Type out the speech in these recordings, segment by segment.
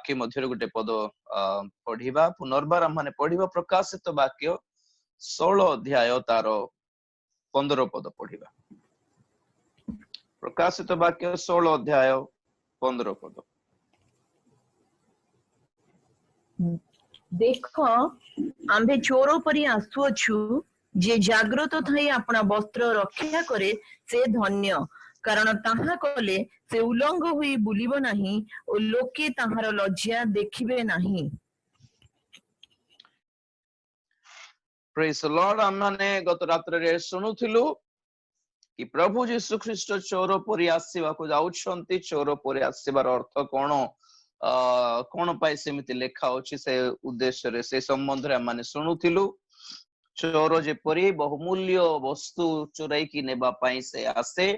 बाक्य मध्य गोटे पद पढ़िबा पुनर्बार माने पढ़िबा प्रकाशित वाक्य 16 अध्याय तार 15 पद पढ़िबा प्रकाशित वाक्य 16 अध्याय 15 पद देख आंबे चोर परी आसुअछु जे जाग्रत थाई अपना वस्त्र रक्षा करे से धन्य कारण ताहा कले से उलंग हुई बुलिब नाही ओ लोके ताहार लज्जा देखिबे नाही। Praise the Lord. हमने गत रात्र रे सुनुथिलु कि प्रभु यीशु ख्रीष्ट चोर परी आसीबा को जाउछंती। चोर परी आसीबार अर्थ कोन कोन पाई सेमिति लेखा होछि से उद्देश्य रे से संबंध रे हमने सुनुथिलु। चोर जेपरी बहुमूल्य वस्तु चोराई की नेबा पाई से आसे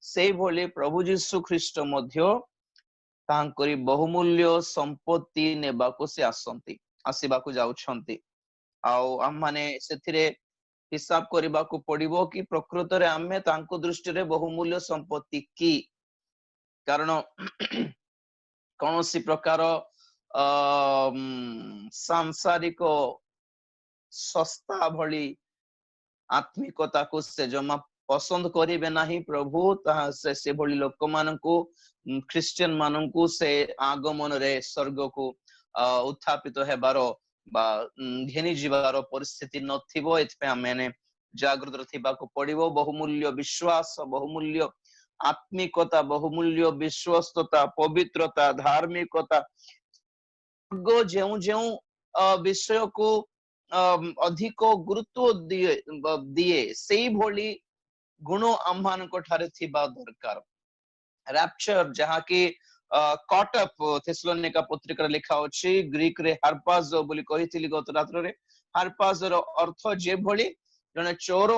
से भली प्रभु यीशु ख्रीष्ट मध्य तांकरी बहुमूल्य संपत्ति नेबा को से आसंती आसीबा को जाउछंती। आउ हम माने सेथिरे हिसाब करबा को पड़िबो कि प्रकृत रे आमे तांको दृष्टि रे बहुमूल्य संपत्ति की कारण कौनसी प्रकार सांसारिक सस्ता भली आत्मिकता को से जमा पसंद करिबे नाही प्रभु ता से भली लोक माननकु ख्रिस्टियन माननकु से आगमन रे स्वर्ग को उत्थापित हेबारो बा घेनी जीवार परिस्थिति नथिबो। एथपे आमे जागृत थिबा को पड़िबो। बहुमूल्य विश्वास बहुमूल्य आत्मिकता बहुमूल्य विश्वस्तता पवित्रता धार्मिकता गो जेउ जेउ विषय को अधिक गुरुत्व दिए सेई भली गुण आम्हान को ठारे थिबा दरकार। रैप्चर जहा कि कॉट अप थेसलोनिका पत्रिका लिखा अछि ग्रीक रे हार्पाजो बोली कहिथिली गत रात्र रे। हार्पाजो रो अर्थ जे भली जने चोर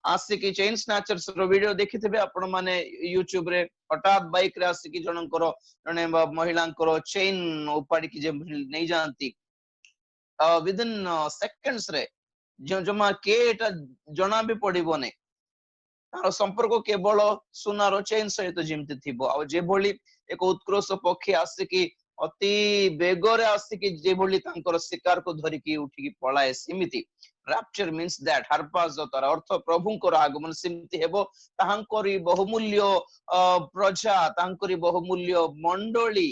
आसिकी चेन स्नैचर्स रो वीडियो देखिथिबे आपण माने यूट्यूब रे हठात बाइक रे आसिकी जनकर जने महिलांकर चेन उपाड़ी की जे नै जानती विद इन सेकंड्स रे जमा के एटा जना भी पड़िबो नै तार संपर्क केवल सुनार चेन सहित जिमति थिबो। आ जे भली एक उत्कृष्ट पक्षी आसिकी अति बेगरे आसिकी जे भली तांकर शिकार को धरिकी उठिकी पळाए सिमिति रैप्चर मीन्स दैट हार्पाजो तार अर्थ प्रभुंकर आगमन सिमिति हेबो। तांकरी बहुमूल्य प्रजा तांकरी बहुमूल्य मंडली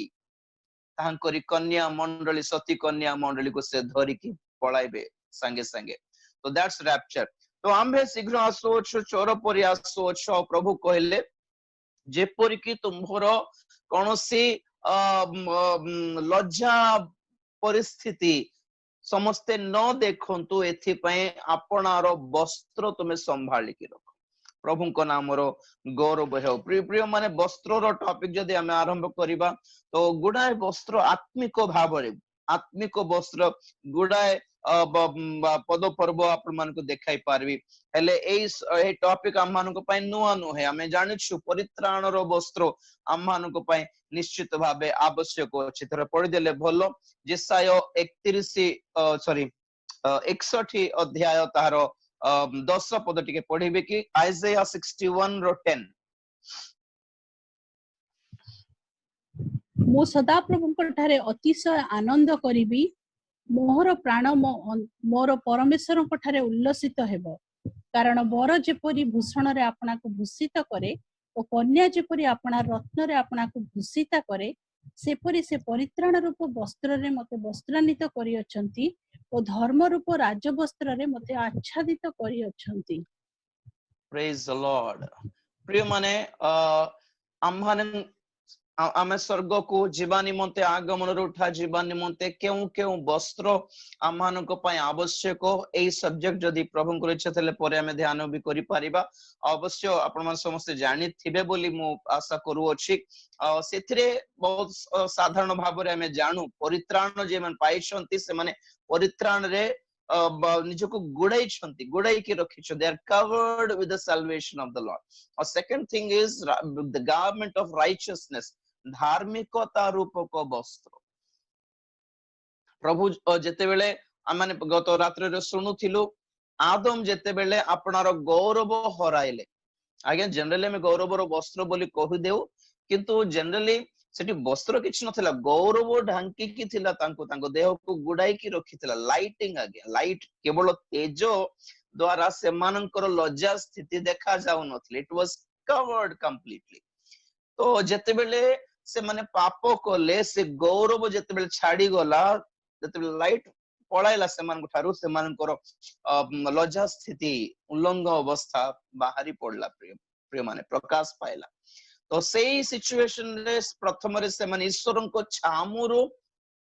तांकरी कन्या मंडली सती कन्या मंडली को से धरिकी पळाइबे संगे संगे। तो दैट्स रैप्चर। तो आम्भे शीघ्र आसोछ चोर परी आसोछ प्रभु कहले जेपरि कि तुमर कोनोसी लज्जा परिस्थिति समस्ते न देखंतु एथि पय आपनार वस्त्र तुमे संभाली की रख प्रभु को नाम रो गौरव हो। प्रिय प्रिय माने वस्त्र रो टॉपिक जदि हमें आरंभ करिबा तो गुडाए वस्त्र आत्मिक भाव रे आत्मिक वस्त्र गुडाए पद पर्व आपण मान को देखाई पारबी हेले ए टॉपिक हम मान को पय नुआ नुहे हमें जानिछु परित्राण रो वस्त्र हम मान को पय निश्चित भाबे आवश्यक अछि। थरे पढि देले भलो जेसाय 61 अध्याय तार 10 पद टिके पढिबे कि आइजाया 61 रो 10 मो सदा प्रभु ठारे अतिशय आनंद करिबी मोहर प्राण मोर परमेश्वर ठारे उल्लसित हेबो कारण बर जेपरी भूषण रे आपना को भूषित करे और कन्या जेपरी आपना रत्न रे आपना को भूषित करे सेपरी से परित्राण रूप वस्त्र रे मते वस्त्रान्वित करि अछंती और धर्म रूप राज वस्त्र रे मते आच्छादित करि अछंती। Praise the Lord. प्रिय माने आम्हाने आमे स्वर्ग को जीवा निमंते आगमन उठा जीवा निमंते केउ केउ वस्त्र आमान को पय आवश्यक एई सब्जेक्ट जदि प्रभु को इच्छा थले परे हमें ध्यान भी करि पारिबा। अवश्य आपण मन समस्त जानि थिबे बोली मु आशा करू अछि। सेथिरे बहुत साधारण भाव रे हमें जानू परित्राण जे मन पाइछंती से माने परित्राण रे निजको गुड़ाई छंती गुड़ाई के रखि छ they are covered with the salvation of the lord. और second thing is the garment of righteousness धार्मिकता रूपक वस्त्र। प्रभु जेते बेले आमाने गत रात्रि रे सुनुथिलु आदम जेते बेले आपनार गौरव हराइले आगे जनरली में गौरव रो वस्त्र बोली कहि देउ किंतु जनरली ସେଠି ବସ୍ତ୍ର କିଛି ନଥିଲା, ଗୌରବ ଢାଙ୍କିକି ଥିଲା ତାଙ୍କୁ, ତାଙ୍କ ଦେହକୁ ଗୁଡାଇକି ରଖିଥିଲା। ଲାଇଟିଂ, ଆଜ୍ଞା ଲାଇଟ, କେବଳ ତେଜ ଦ୍ଵାରା ସେମାନଙ୍କର ଲଜ୍ଜା ସ୍ଥିତି ଦେଖା ଯାଉନଥିଲା। ଇଟ ୱାଜ କଭର୍ଡ କମ୍ପ୍ଲିଟଲି। ତ ଯେତେବେଳେ ସେମାନେ ପାପ କଲେ, ସେ ଗୌରବ ଯେତେବେଳେ ଛାଡିଗଲା, ଯେତେବେଳେ ଲାଇଟ ପଳାଇଲା ସେମାନଙ୍କ ଠାରୁ, ସେମାନଙ୍କର ଲଜ୍ଜା ସ୍ଥିତି, ଉଲ୍ଲଙ୍ଘ ଅବସ୍ଥା ବାହାରି ପଡିଲା। ପ୍ରିୟ ମାନେ ପ୍ରକାଶ ପାଇଲା। ତ ସେଇ ସିଚୁଏସନ ରେ ପ୍ରଥମରେ ସେମାନେ ଈଶ୍ୱରଙ୍କ ଛାମୁରୁ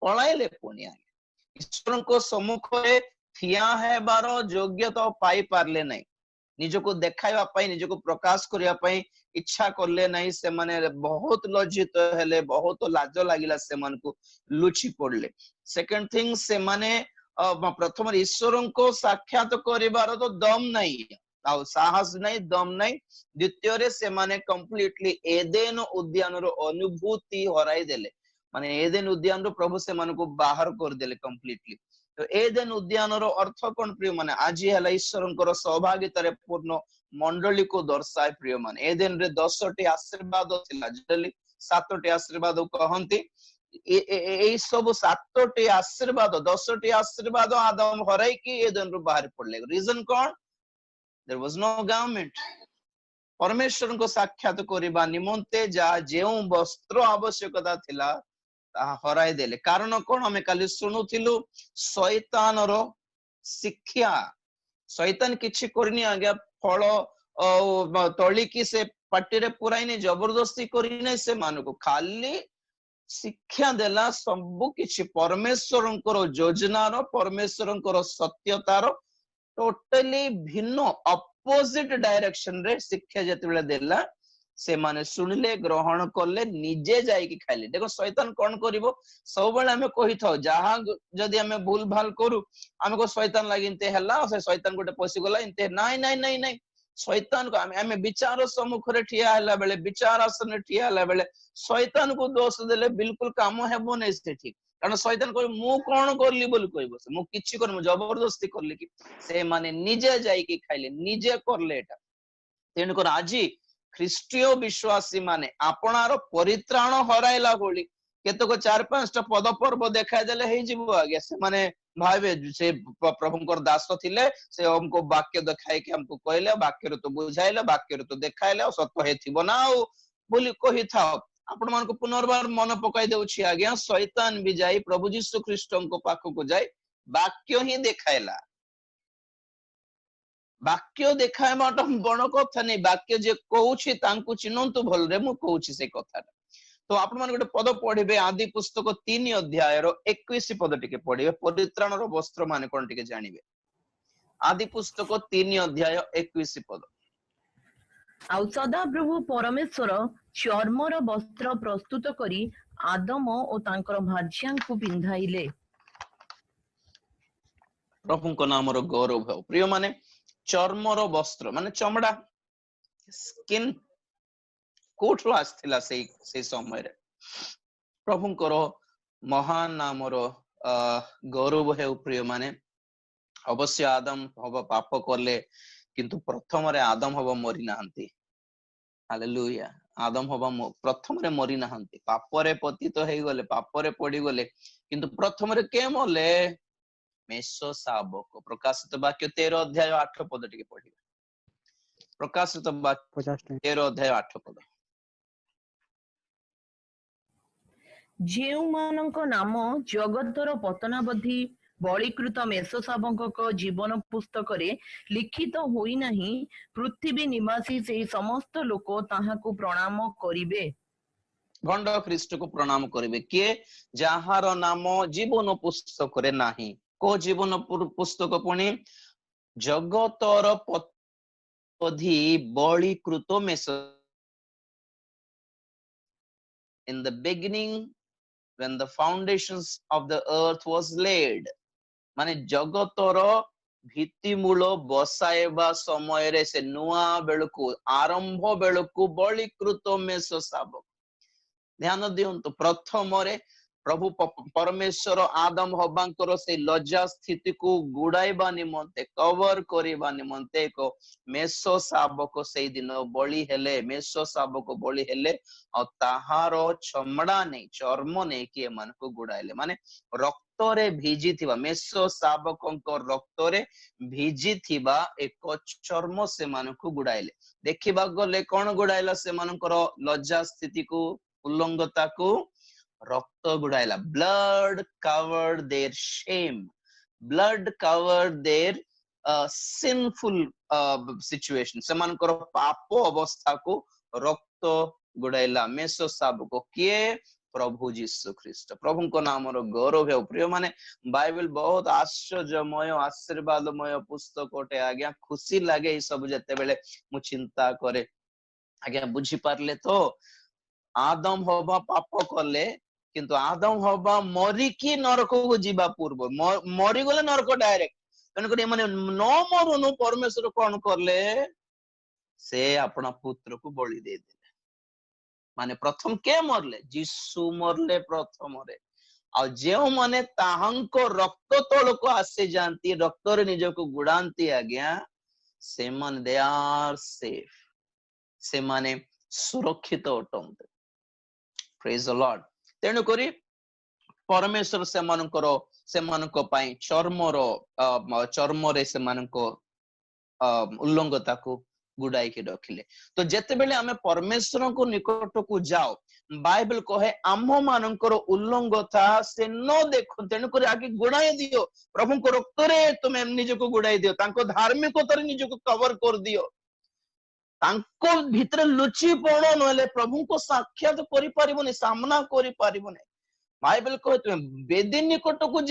ପଳାଇଲେ। ପୁଣି ଆଜ୍ଞା ଈଶ୍ୱରଙ୍କ ସମ୍ମୁଖରେ ଠିଆ ହେବାର ଯୋଗ୍ୟତା ପାଇ ପାରିଲେ ନାହିଁ। ନିଜକୁ ଦେଖାଇବା ପାଇଁ, ନିଜକୁ ପ୍ରକାଶ କରିବା ପାଇଁ ଇଚ୍ଛା କଲେ ନାହିଁ। ସେମାନେ ବହୁତ ଲଜ୍ଜିତ ହେଲେ, ବହୁତ ଲାଜ ଲାଗିଲା ସେମାନଙ୍କୁ, ଲୁଚି ପଡିଲେ। ସେକେଣ୍ଡ ଥିଙ୍ଗ, ସେମାନେ ପ୍ରଥମରେ ଈଶ୍ୱରଙ୍କ ସାକ୍ଷାତ କରିବାର ତ ଦମ ନାହିଁ, ଆଉ ସାହସ ନାହିଁ, ଦମ ନାହିଁ। ଦ୍ୱିତୀୟରେ ସେମାନେ କମ୍ପ୍ଲିଟଲି ଏଦେନ ଉଦ୍ୟାନର ଅନୁଭୂତି ହରାଇ ଦେଲେ। ମାନେ ଏଦେନ ଉଦ୍ୟାନରୁ ପ୍ରଭୁ ସେମାନଙ୍କୁ ବାହାର କରିଦେଲେ କମ୍ପ୍ଲିଟଲି। ତ ଏଦେନ ଉଦ୍ୟାନର ଅର୍ଥ କଣ ପ୍ରିୟ ମାନେ? ଆଜି ହେଲା ଈଶ୍ୱରଙ୍କର ସୌଭାଗ୍ୟତାରେ ପୂର୍ଣ୍ଣ ମଣ୍ଡଳୀକୁ ଦର୍ଶାଏ। ପ୍ରିୟ ମାନେ ଏଦେନରେ 10ଟି ଆଶୀର୍ବାଦ ଥିଲା, ଜେନେରାଲି 7ଟି ଆଶୀର୍ବାଦ କହନ୍ତି। ଏଇ ସବୁ 7ଟି ଆଶୀର୍ବାଦ, 10ଟି ଆଶୀର୍ବାଦ ଆଦମ ହରାଇକି ଏଦେନରୁ ବାହାରି ପଡିଲେ। ରିଜନ କଣ? there was no government। ପରମେଶ୍ୱରଙ୍କ ସାକ୍ଷାତ କରିବା ନିମନ୍ତେ ଯାହା ଯେଉଁ ବସ୍ତ୍ର ଆବଶ୍ୟକତା ଥିଲା ତାହା ହରାଇ ଦେଲେ। କାରଣ କଣ? ଆମେ କାଲି ଶୁଣୁଥିଲୁ, ଶୈତାନର ଶିକ୍ଷା। ଶୈତାନ କିଛି କରିନି ଆଜ୍ଞା, ଫଳ ତଳିକି ସେ ପାଟିରେ ପୁରାଇନି, ଜବରଦସ୍ତି କରିନାହିଁ ସେମାନଙ୍କୁ, ଖାଲି ଶିକ୍ଷା ଦେଲା। ସବୁ କିଛି ପରମେଶ୍ୱରଙ୍କର ଯୋଜନାର, ପରମେଶ୍ୱରଙ୍କର ସତ୍ୟତାର ଟୋଟାଲି ଭିନ୍ନ, ଅପୋଜିଟ ଡାଇରେକ୍ସନ ରେ ଶିକ୍ଷା ଯେତେବେଳେ ଦେଲା, ସେମାନେ ଶୁଣିଲେ, ଗ୍ରହଣ କଲେ, ନିଜେ ଯାଇକି ଖାଇଲେ। ଦେଖ ଶୈତାନ କଣ କରିବ? ସବୁବେଳେ ଆମେ କହିଥାଉ, ଯାହା ଯଦି ଆମେ ଭୁଲ ଭାଲ କରୁ, ଆମେ କହୁ ଶୈତାନ ଲାଗି ଏମିତି ହେଲା, ସେ ଶୈତାନ ଗୋଟେ ପଶିଗଲା ଏମିତି। ନାଇଁ ନାଇଁ ନାଇଁ ନାଇଁ, ଶୈତାନକୁ ଆମେ ବିଚାର ସମ୍ମୁଖରେ ଠିଆ ହେଲା ବେଳେ, ବିଚାର ଆସନରେ ଠିଆ ହେଲା ବେଳେ ଶୈତାନକୁ ଦୋଷ ଦେଲେ ବିଲକୁଲ କାମ ହେବ ନାହିଁ ସେଠି। କାରଣ ଶୈତାନ କହିବ ମୁଁ କଣ କରିଲି ବୋଲି କହିବ, ମୁଁ କିଛି କରିନି, ମୁଁ ଜବରଦସ୍ତି କଲି କି? ସେମାନେ ନିଜେ ଯାଇକି ଖାଇଲେ, ନିଜେ କରଲେ ଏଟା। ତେଣୁକରି ଆଜି ଖ୍ରୀଷ୍ଟୀୟ ବିଶ୍ୱାସୀ ମାନେ ଆପଣାର ପରିତ୍ରାଣ ହରାଇଲା ଭଳି କେତେକ 4-5ଟା ପଦ ପର୍ବ ଦେଖାଇଦେଲେ ହେଇଯିବ ଆଜ୍ଞା। ସେମାନେ ଭାବେ ସେ ପ୍ରଭୁଙ୍କର ଦାସ ଥିଲେ, ସେ ଆମକୁ ବାକ୍ୟ ଦେଖାଇକି ଆମକୁ କହିଲେ, ବାକ୍ୟରେ ତ ବୁଝାଇଲେ, ବାକ୍ୟରେ ତ ଦେଖାଇଲେ, ଆଉ ସତ ହେଇଥିବ ନା ଆଉ ବୋଲି କହିଥାଅ। ଆପଣ ମାନଙ୍କୁ ପୁନର୍ବାର ମନେ ପକାଇ ଦଉଛି ଆଜ୍ଞା, ଶୈତାନ ବି ଯାଇ ପ୍ରଭୁ ଯୀଶୁ ଖ୍ରୀଷ୍ଟଙ୍କ ପାଖକୁ ଯାଇ ବାକ୍ୟ ହିଁ ଦେଖାଇଲା। ବାକ୍ୟ ଦେଖାଇବାଟା ବଡ କଥା ନାହିଁ, ବାକ୍ୟ ଯେ କହୁଛି ତାଙ୍କୁ ଚିହ୍ନନ୍ତୁ ଭଲରେ, ମୁଁ କହୁଛି ସେ କଥାଟା। ତ ଆପଣ ମାନେ ଗୋଟେ ପଦ ପଢିବେ, ଆଦି ପୁସ୍ତକ 3 ଅଧ୍ୟାୟର 21 ପଦ ଟିକେ ପଢିବେ, ପରିତ୍ରାଣର ବସ୍ତ୍ର ମାନେ କଣ ଟିକେ ଜାଣିବେ। ଆଦି ପୁସ୍ତକ 3 ଅଧ୍ୟାୟ 21 ପଦ। ଆଉ ସଦାପ୍ରଭୁ ପରମେଶ୍ୱର ଚର୍ମର ବସ୍ତ୍ର ପ୍ରସ୍ତୁତ କରି ଆଦମ ଓ ତାଙ୍କର ଭାର୍ଯ୍ୟାଙ୍କୁ ପିନ୍ଧାଇଲେ। ପ୍ରଭୁଙ୍କ ନାମର ଗୌରବ ହେଉ। ପ୍ରିୟ ମାନେ ଚର୍ମର ବସ୍ତ୍ର ମାନେ ଚମଡା, ସ୍କିନ୍ କୋଉଠୁ ଆସିଥିଲା ସେଇ ସମୟରେ? ପ୍ରଭୁଙ୍କର ମହାନ ନାମର ଗୌରବ ହେଉ। ପ୍ରିୟ ମାନେ ଅବଶ୍ୟ ଆଦମ ହବ ପାପ କଲେ, କିନ୍ତୁ ପ୍ରଥମରେ ଆଦମ ହବ ମରି ନାହାନ୍ତି। ହାଲେଲୁୟା। ଆଦମ ହବ ପ୍ରଥମରେ ମରି ନାହାନ୍ତି, ପାପରେ ପତିତ ହେଇଗଲେ, ପାପରେ ପଡିଗଲେ, କିନ୍ତୁ ପ୍ରଥମରେ କେ ମଲେ? ମେଷ ଶାବକ। ପ୍ରକାଶିତ ବାକ୍ୟ 13 ଅଧ୍ୟାୟ 8 ପଦ ଟିକେ ପଢିବେ। ପ୍ରକାଶିତ ବାକ୍ୟ 13 ଅଧ୍ୟାୟ 8 ପଦ। ଯେଉଁମାନଙ୍କ ନାମ ଜଗତର ପତନାବଧି ବଳୀକୃତ ମେଷ ଶାବକଙ୍କ ଜୀବନ ପୁସ୍ତକରେ ଲିଖିତ ହୋଇନାହିଁ, ପୃଥିବୀ ନିବାସୀ ସେହି ସମସ୍ତ ଲୋକ ତାହାକୁ ପ୍ରଣାମ କରିବେ। ଭଣ୍ଡ ଖ୍ରୀଷ୍ଟକୁ ପ୍ରଣାମ କରିବେ। କିଏ? ଯାହାର ନାମ ଜୀବନ ପୁସ୍ତକରେ ନାହିଁ। କୋ ଜୀବନ ପୁସ୍ତକ? ପୁଣି ଜଗତର ପତନାବଧି ବଳୀକୃତ ମେଷ। In the beginning, when the foundations of the earth was laid, ମାନେ ଜଗତର ଭିତ୍ତିମୂଳ ବସାଇବା ସମୟରେ, ସେ ନୂଆ ବେଳକୁ, ଆରମ୍ଭ ବେଳକୁ ବଳୀକୃତ ମେଷ ଶାବକ। ଧ୍ୟାନ ଦିଅନ୍ତୁ, ପ୍ରଥମରେ प्रभु परमेश्वर आदम हवांकर से लज्जा स्थिति को गुड़ाइबा निमंते कवर करिबा निमंते एक मेषो शाबक से दिन बलि हेले मेषो शाबक बलि हेले और ताहार चमड़ा नहीं चर्म नहीं कि एमान को गुड़ाइले माने रक्तरे भिजी थिबा मेषो शाबकंको रक्तरे भिजी थिबा एक चर्म से मान को गुड़ाइले देखिबा गले कोन गुड़ाइला से मानकर लज्जा स्थिति को उल्लंघता को रक्त गुड़ाइला blood covered their shame blood covered their sinful situation सेमानकर पाप अवस्था को रक्त गुड़ाइला मेषो शाबक किए प्रभु यीशु ख्रीष्ट प्रभु को नाम गौरव है प्रिय माने बाइबल बहुत आश्चर्यमय आशीर्वादमय पुस्तक ओटे आज्ञा खुशी लागे ये सब जते बेले मु चिंता करे आज्ञा बुझी पारले तो आदम हवा पाप कले किंतु आदम हवा मरिकी नरक को जीवा पूर्व मरी गले नरक डायरेक्ट तेणुक माने न मरुनु परमेश्वर कौन करले से अपना पुत्र को बलि दे देले माने प्रथम के मरले यीशु मरले प्रथम रे आ जेउ माने ताहंको रक्त तल को आसे जानती रक्त रे निज को गुड़ांती आज्ञा से मन दे आर सेफ से माने सुरक्षित अटंते प्रेज द लॉर्ड तेणु करी परमेश्वर से मानकर से मानको पाई चर्म रे से मानको उल्लंघता को गुड़ाई के रखिले तो जेते बेले हमें परमेश्वर को निकट को जाओ बाइबल कहे आम मानकर उल्लंघता से न देखो तेणु करी आगे गुड़ाई दियो प्रभु को रक्त रे तुम निज को गुड़ाई दियो तांको धार्मिकता रे निज को कवर कर दियो तांको भितर लुचि पड़ नले प्रभु को साक्षात करि परिबोनी सामना करि परिबोनी बाइबल कहे तुम बेदी निकट को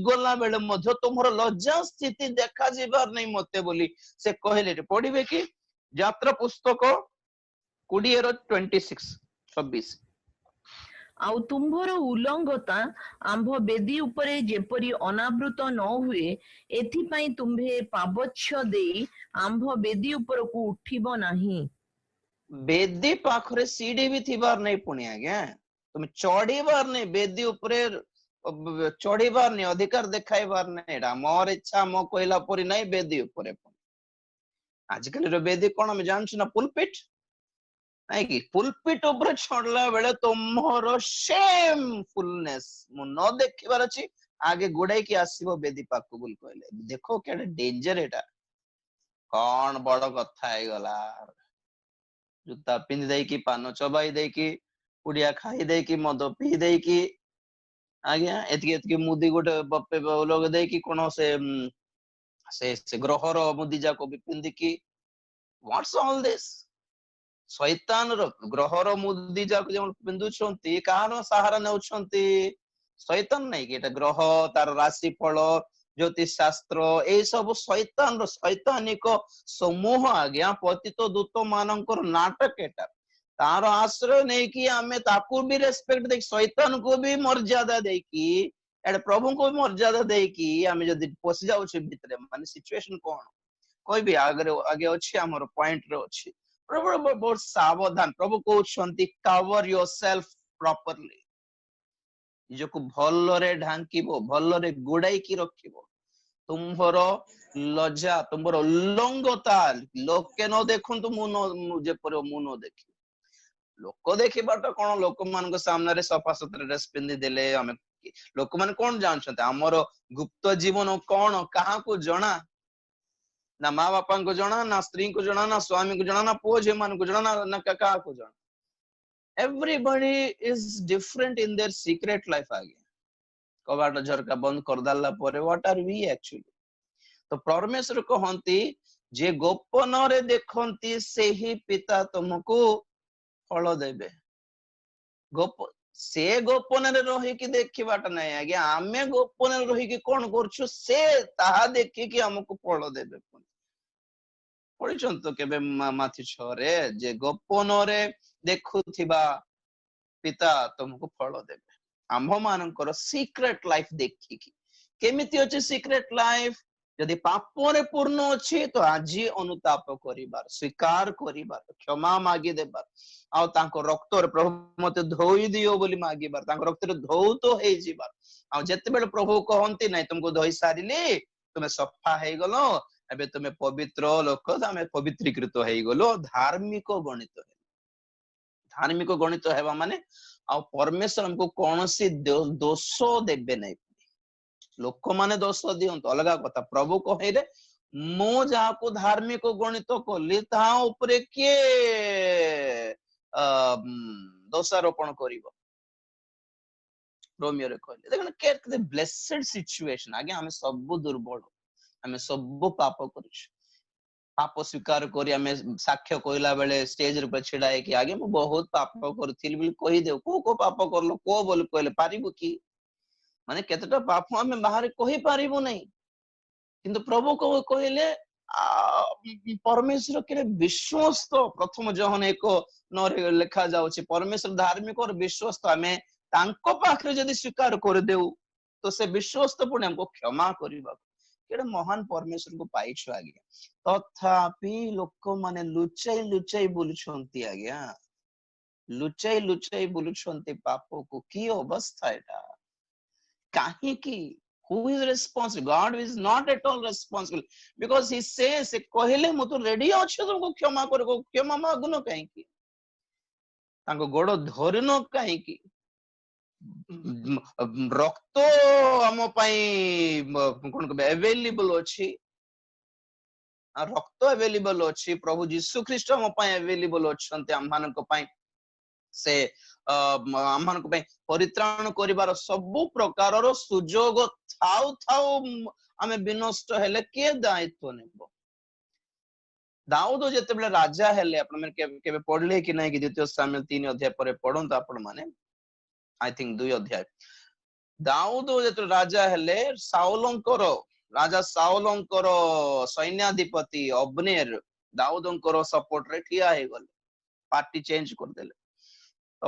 गला बेले मध्य तुमर लज्जा स्थिति देखा जीवार नहीं मते बोली से कहले पढ़िबे कि यात्रा पुस्तक 20:26 आउ तुम्भर उल्लंघता आंभ बेदी उपरे जेपरी अनावृत न हुए एथिपाई तुम्भे पाबच्छ देई आंभ बेदी उपर को उठिबो नाही बेदी पाखरे सीढ़ी भी थिबार नहीं पुणी आज्ञा तुम चढ़ीबार नहीं बेदी उपरे चढ़ीबार नहीं अधिकार देखाइबार नहीं एटा मोर इच्छा मो कहला परी नहीं बेदी उपरे आजकल रो बेदी कोन हम जानछु ना पुलपिट नहीं कि पुलपिट ऊपर चढ़ला बेले तुमर शेमफुलनेस मु न देखिबार अछि आगे गुड़ाई की आसीबो बेदी पाकु बोल कहले देखो केडे डेंजर एटा कोन बड़ कथा आइ गला जूता पिंध दे की पान चबाई दे की पुड़िया खाई दे की मद पी दे की आज्ञा एतकी एतकी मुदी गोटे बप्पे लोग दे की कोन से ग्रहर मुदी जाको भी पिंध की व्हाट्स ऑल दिस शैतान रो ग्रहर मुदी जाको जे पिंधु छंती कानो सहारा नेउछंती शैतान नहीं कि एटा ग्रह तार राशि फल ज्योतिष शास्त्र ए सब शैतान रो शैतानिक समूह आज्ञा पतित दूत मानकर नाटक एटा तार आश्रय नहीं कि आमे ताकू भी रेस्पेक्ट दे शैतान को भी मर्यादा दे कि एडे प्रभु को भी मर्यादा दे कि आमे जदी पसि जाउ छै भितरे माने सिचुएशन कोन कोई भी आगे अछि हमर पॉइंट रे अछि प्रभु बहुत सावधान प्रभु को छंती कवर योरसेल्फ प्रॉपर्ली जो को भल रे ढांकीबो भल रे गुड़ाई की रखिबो तुम्हर लज्जा तुम्हर उल्लंघता लोके न देखंतु मु जे पर मु न देखि लोक देखिबाटा कोन लोक मान को सामने रे सफा सुतरे ड्रेस पिंदी देले हमें लोक मान कोन जानछते हमर गुप्त जीवन कोन कहा को जणा ना माँ बापा को जणा ना स्त्री को जणा ना स्वामी को जणा ना पुओ जे मान को जणा ना कका को जणा everybody is different in their secret life आगे कबाट झरका बंद कर दाला परे व्हाट आर वी एक्चुअली तो परमेश्वर कहंती जे गोपन रे देखंती से ही पिता तुमको फल देबे से गोपन रे रही कि देखिबाटा नहीं आज्ञा आमे गोपन रे रही कि कोन करछु से ताहा देखि कि हमको फल देबे पढिछंतो केबे माथि छरे जे गोपन रे देखुथिबा पिता तुमको फल देबे आम्भ मानकर सीक्रेट लाइफ देखि कि केमिति अछि सीक्रेट लाइफ ଯଦି ପାପରେ ପୂର୍ଣ୍ଣ ଅଛି ତ ଆଜି ଅନୁତାପ କରିବାର, ସ୍ୱୀକାର କରିବାର, କ୍ଷମା ମାଗି ଦେବାର, ଆଉ ତାଙ୍କ ରକ୍ତରେ ପ୍ରଭୁ ମତେ ଧୋଇ ଦିଅ ବୋଲି ମାଗିବାର, ତାଙ୍କ ରକ୍ତରେ ଧୌତ ହେଇଯିବାର। ଆଉ ଯେତେବେଳେ ପ୍ରଭୁ କହନ୍ତି ନାଇଁ ତୁମକୁ ଧୋଇ ସାରିଲି, ତୁମେ ସଫା ହେଇଗଲ, ଏବେ ତୁମେ ପବିତ୍ର ଲୋକ, ଆମେ ପବିତ୍ରୀକୃତ ହେଇଗଲ, ଧାର୍ମିକ ଗଣିତ ହେଲ। ଧାର୍ମିକ ଗଣିତ ହେବା ମାନେ ଆଉ ପରମେଶ୍ୱର ଆମକୁ କୌଣସି ଦୋଷ ଦେବେ ନାହିଁ। ଲୋକମାନେ ଦୋଷ ଦିଅନ୍ତୁ ଅଲଗା କଥା, ପ୍ରଭୁ କହିଲେ ମୁଁ ଯାହାକୁ ଧାର୍ମିକ ଗଣିତ କଲି ତାହା ଉପରେ କିଏ ଦୋଷାରୋପଣ କରିବ? ରୋମିଓରେ କହିଲେ। ଦେଖନ୍ତୁ କେତେ ବ୍ଲେସେଡ ସିଚୁଏସନ। ଆଜ୍ଞା ଆମେ ସବୁ ଦୁର୍ବଳ, ଆମେ ସବୁ ପାପ କରୁଛୁ। ପାପ ସ୍ୱୀକାର କରି ଆମେ ସାକ୍ଷ୍ୟ କହିଲା ବେଳେ ଷ୍ଟେଜ ଉପରେ ଛିଡା ହେଇକି ଆଜ୍ଞା ମୁଁ ବହୁତ ପାପ କରୁଥିଲି ବୋଲି କହିଦେଉ। କୋଉ ପାପ କରିଲ କୋଉ ବୋଲି କହିଲେ ପାରିବୁ କି? ମାନେ କେତେଟା ପାପ ଆମେ ବାହାରେ କହିପାରିବୁ ନାହିଁ। କିନ୍ତୁ ପ୍ରଭୁ କହିଲେ ପରମେଶ୍ୱର କେବେ ବିଶ୍ୱସ୍ତ, ପ୍ରଥମ ଜହନ 1:9 ଲେଖା ଯାଉଛି ପରମେଶ୍ୱର ଧାର୍ମିକ ବିଶ୍ୱସ୍ତ। ଆମେ ତାଙ୍କ ପାଖରେ ଯଦି ସ୍ୱୀକାର କରିଦେଉ ତ ସେ ବିଶ୍ୱସ୍ତ ପୁଣି ଆମକୁ କ୍ଷମା କରିବାକୁ। କେଡେ ମହାନ ପରମେଶ୍ୱରକୁ ପାଇଛୁ ଆଜ୍ଞା। ତଥାପି ଲୋକମାନେ ଲୁଚାଇ ଲୁଚାଇ ବୁଲୁଛନ୍ତି ଆଜ୍ଞା, ଲୁଚାଇ ଲୁଚାଇ ବୁଲୁଛନ୍ତି ପାପକୁ। କି ଅବସ୍ଥା ଏଟା? କାହିଁକି? Who is responsible? God is not at all responsible because he says, ସେ କହିଲେ ମୁଁ ତ ରେଡି ଅଛି ତୁମକୁ କ୍ଷମା କରିବାକୁ, କ୍ଷମା ମାଗୁନ କାହିଁକି? ତାଙ୍କ ଗୋଡ ଧରିନ କାହିଁକି? ରକ୍ତ ଆମ ପାଇଁ କଣ କହିବେ ଆଭେଲେବଲ ଅଛି, ରକ୍ତ ଆଭେଲେବଲ ଅଛି। ପ୍ରଭୁ ଯୀଶୁ ଖ୍ରୀଷ୍ଟ ଆମ ପାଇଁ ଆଭେଲେବଲ ଅଛନ୍ତି, ଆମମାନଙ୍କ ପାଇଁ। ସେ ଆମମାନଙ୍କ ପାଇଁ ପରିତ୍ରାଣ କରିବାର ସବୁ ପ୍ରକାରର ସୁଯୋଗ ଥାଉ ଥାଉ ଆମେ ବିନଷ୍ଟ ହେଲେ କିଏ ଦାୟିତ୍ୱ ନେବ? ଦାଉଦ ଯେତେବେଳେ ରାଜା ହେଲେ, ଆପଣମାନେ କେବେ ପଢିଲେ କି ନାହିଁ କି? 2 ସାମୁଏଲ 3 ଅଧ୍ୟାୟ ପରେ ପଢନ୍ତୁ ଆପଣ ମାନେ, ଆଇ ଥିଙ୍କ 2 ଅଧ୍ୟାୟ। ଦାଉଦ ଯେତେବେଳେ ରାଜା ହେଲେ, ରାଜା ସାଉଲଙ୍କର ସୈନ୍ୟାଧିପତି ଅବନେର ଦାଉଦଙ୍କର ସପୋର୍ଟରେ ଠିଆ ହେଇଗଲେ, ପାର୍ଟି ଚେଞ୍ଜ କରିଦେଲେ। ତ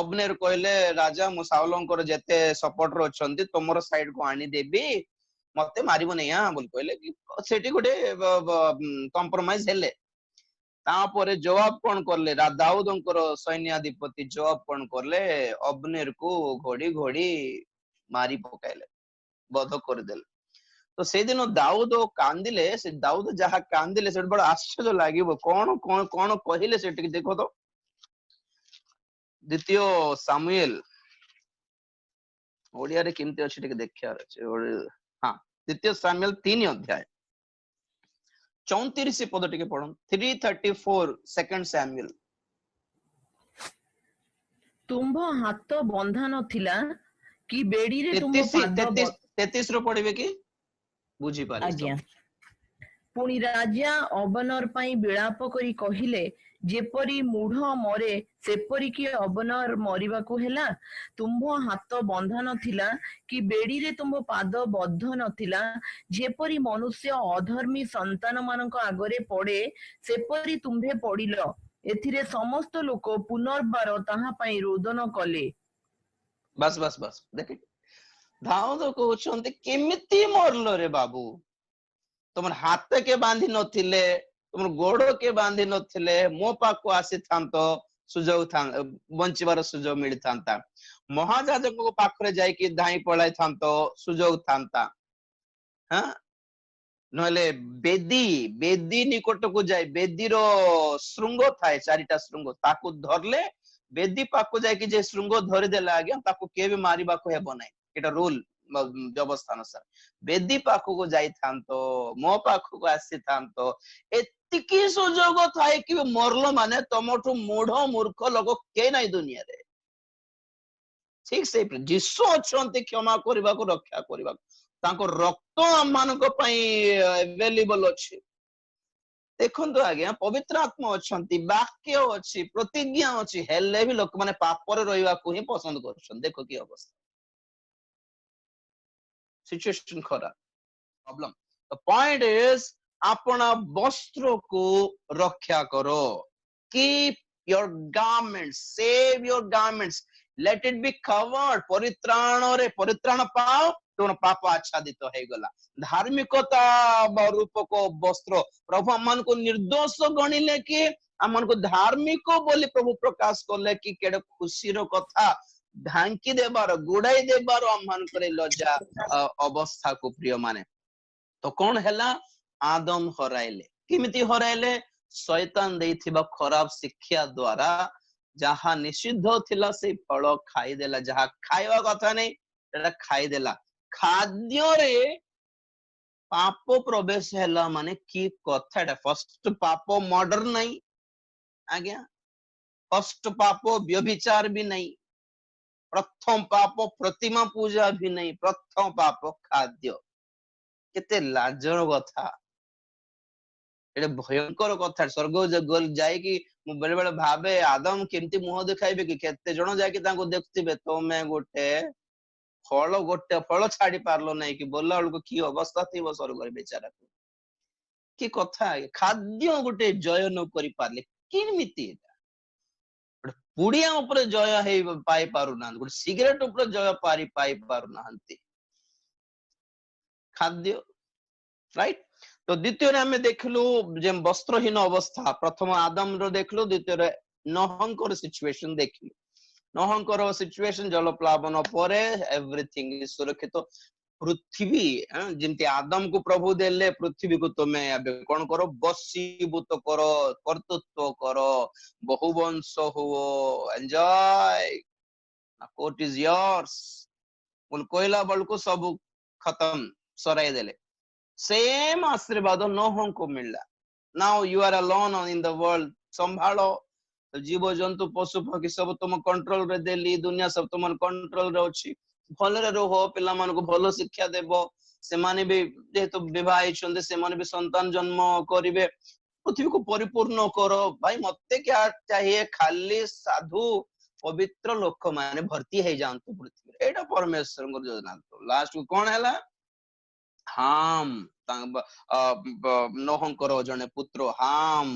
ଅବନେର କହିଲେ ରାଜା ମୁଁ ସାଉଲଙ୍କର ଯେତେ ସପୋର୍ଟର ଅଛନ୍ତି ତମର ସାଇଡ କୁ ଆଣିଦେବି, ମତେ ମାରିବ ନାହିଁ ବୋଲି କହିଲେ। ସେଠି ଗୋଟେ କମ୍ପ୍ରମାଇଜ ହେଲେ। ତାପରେ ଜବାବ କଣ କଲେ? ଦାଉଦଙ୍କର ସୈନ୍ୟାଧିପତି ଜବାବ କଣ କଲେ? ଅବନେରକୁ ଘୋଡି ଘୋଡି ମାରି ପକାଇଲେ, ବଧ କରିଦେଲେ। ତ ସେଇଦିନ ଦାଉଦ କାନ୍ଦିଲେ। ସେ ଦାଉଦ ଯାହା କାନ୍ଦିଲେ ସେଠି ବଡ ଆଶ୍ଚର୍ଯ୍ୟ ଲାଗିବ। କଣ କଣ କଣ କହିଲେ ସେଠିକି ଦେଖ ତ। 2 ସାମୁଏଲ ଓଡିଆରେ କେମିତି ଅଛି ଟିକେ ଦେଖିବାର ଅଛି। ହଁ 2 ସାମୁଏଲ 3 ଅଧ୍ୟାୟ 34 ପଦ ଟିକେ ପଢନ୍ତୁ। 334 2 ସାମୁଏଲ। ତୁମ୍ଭ ହାତ ବନ୍ଧା ନଥିଲା କି ବେଡିରେ ତୁମ୍ଭ ପାଦ 33 ରୁ ପଢିବେ କି? ବୁଝିପାରିବେ? ଆଜ୍ଞା। ପୁଣି ରାଜା ଅବନର ପାଇଁ ବିଳାପ କରି କହିଲେ, ଯେପରି ମୂଢ ମରେ ସେପରିକି ଅବନର ମରିବାକୁ ହେଲା। ତୁମ୍ଭ ହାତ ବନ୍ଧା ନଥିଲା କି ବେଡିରେ ତୁମ୍ଭ ପାଦ ବଦ୍ଧ ନଥିଲା, ଯେପରି ମନୁଷ୍ୟ ଅଧର୍ମୀ ସନ୍ତାନ ମାନଙ୍କ ଆଗରେ ପଡେ ସେପରି ତୁମ୍ଭେ ପଡିଲ। ଏଥିରେ ସମସ୍ତ ଲୋକ ପୁନର୍ବାର ତାହା ପାଇଁ ରୋଦନ କଲେ। ବାସ୍ ବାସ୍ ବାସ୍ ଦେଖେ, ଦାଉଦ କହୁଛନ୍ତି କେମିତି ମରଲ ରେ ବାବୁ? ତମର ହାତ କେ ବାନ୍ଧି ନଥିଲେ, ତମର ଗୋଡ କେ ବାନ୍ଧି ନଥିଲେ, ମୋ ପାଖକୁ ଆସିଥାନ୍ତ, ସୁଯୋଗ ବଞ୍ଚିବାର ସୁଯୋଗ ମିଳିଥାନ୍ତା। ମହାଯାଜକଙ୍କ ପାଖରେ ଯାଇକି ଧାଇଁ ପଳାଇଥାନ୍ତ, ସୁଯୋଗ ଥାନ୍ତା। ନହେଲେ ବେଦୀ ନିକଟକୁ ଯାଇ, ବେଦୀର ଶୃଙ୍ଗ ଥାଏ 4ଟା ଶୃଙ୍ଗ, ତାକୁ ଧରିଲେ ବେଦୀ ପାଖକୁ ଯାଇକି ଯେ ଶୃଙ୍ଗ ଧରିଦେଲା ଆଜ୍ଞା ତାକୁ କିଏ ବି ମାରିବାକୁ ହେବ ନାହିଁ। ଏଟା ରୁଲ ବ୍ୟବସ୍ଥା ଅନୁସାର। ବେଦୀ ପାଖକୁ ଯାଇଥାନ୍ତ, ମୋ ପାଖକୁ ଆସିଥାନ୍ତ, ଏତିକି ସୁଯୋଗ ଥାଇକି ବି ମରଲ ମାନେ ତମଠୁ ମୂଢ ମୂର୍ଖ ଲୋକ କେହି ନାହିଁ ଦୁନିଆରେ। ଠିକ ସେଇପରି ଯୀଶୁ ଅଛନ୍ତି କ୍ଷମା କରିବାକୁ, ରକ୍ଷା କରିବାକୁ। ତାଙ୍କ ରକ୍ତ ଆମମାନଙ୍କ ପାଇଁ ଆଭେଲେବଲ ଅଛି। ଦେଖନ୍ତୁ ଆଜ୍ଞା, ପବିତ୍ର ଆତ୍ମା ଅଛନ୍ତି, ବାକ୍ୟ ଅଛି, ପ୍ରତିଜ୍ଞା ଅଛି, ହେଲେ ବି ଲୋକମାନେ ପାପରେ ରହିବାକୁ ହିଁ ପସନ୍ଦ କରୁଛନ୍ତି। ଦେଖ କି ଅବସ୍ଥା, ସିଚୁଏସନ ଖରାପ, ପ୍ରୋବ୍ଲେମ। ଦ ପଏଣ୍ଟ ଇଜ ଆପଣ ବସ୍ତ୍ରକୁ ରକ୍ଷା କର। Keep your garments, save your garments, let it be covered. ପରିତ୍ରାଣରେ ପରିତ୍ରାଣ ପାଅ, तुम पाप आच्छादित हो गला धार्मिकता रूपक वस्त्र प्रभु हम को निर्दोष गणिले कि हम को धार्मिक बोली प्रभु प्रकाश कले कि केडे खुशीर कथा ढांकी देबार गुड़ाई देबार हम लज्जा अवस्था को प्रिय माने तो कौन हैला आदम हराइले किमिति हराइले शैतान देइथिबा खराब शिक्षा द्वारा जहा निषिद्ध थिला से फल खाइदेला जहा खाइबा कथा नहीं एटा खाइदेला खाद्य रे पाप प्रवेश हैला माने की कथा एटा फर्स्ट पाप मर्डर नहीं आज्ञा फर्स्ट पाप व्यभिचार भी नहीं प्रथम पाप प्रतिमा पूजा भी नहीं प्रथम पाप खाद्य केते लाजर कथा एटे भयंकर कथा स्वर्ग जाए कि बेले बेले भावे आदम केमती मुह देखाइबे कि केते जण जाके तांको देखथिबे तमे गोटे फल छाड़ी पारलो नहीं कि बोला बेलको की अवस्था थिबो स्वर्ग रे बेचारा को की कथा खाद्य गोटे जय न करि पारले किमिति एटा पुड़िया ऊपर जय हे पाई पारु ना गोटे सिगरेट ऊपर जय पाई पारु नाहंती खाद्य राइट तो द्वितीय आम देखलु जे वस्त्रहीन अवस्था प्रथम आदम रो देखलु द्वितीय नोहंकर सिचुएशन देखलु नोहंकर सिचुएशन जल प्लावन परे एवरीथिंग इज सुरक्षित पृथ्वी जिनती आदम को प्रभु देले पृथ्वी को तुमे अबे कोन करो बसीभूत करो कर्तृत्व करो बहुवंश हुओ एंजॉय कोट इज योर्स उन कोइला बल को सब खत्म सराय देले सेम आशीर्वाद नोह को मिलला now you are alone in the world संभालो जीव जंतु पशु पक्षी सब तुम कंट्रोल रे देली दुनिया सब तुम कंट्रोल रे अछि भलरे रहो पिला मान को भलो शिक्षा देबो से माने भी जेहेतु विवाह छंदे से माने भी संतान जन्म करिवे पृथ्वी को परिपूर्ण करो भाई मते क्या चाहिए खाली साधु पवित्र लोक माने भर्ती हे जानतु पृथ्वी एटा परमेश्वर को योजना तो लास्ट को कोन हैला हाम नोहंकर जने पुत्र हाम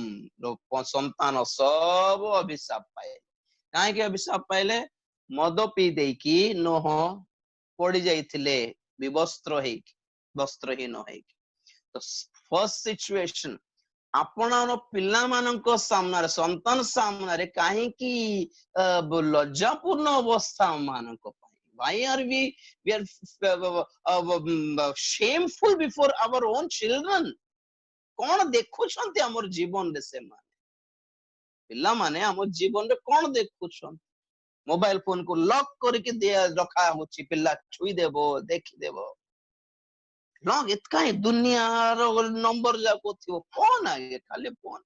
संतान सब अभिशाप पाए कहीं अभिशाप पाइले मद पी देकी नोह पड़ी जाइथिले विवस्त्र हेकी वस्त्रहीन हेकी तो फर्स्ट सिचुएशन आपणार पिला मानक सामने संतान सामने कहीं की लज्जापूर्ण अवस्था मानक why are we are shameful before our own children कौन देखुछंती हमर जीवन रे से माने पिला माने हमर जीवन रे कौन देखुछन मोबाइल फोन को लॉक करके दे रखा होची पिला छुई देबो देखि देबो लॉक इतका दुनिया रो नंबर जाको थियो फोन आगे खाली फोन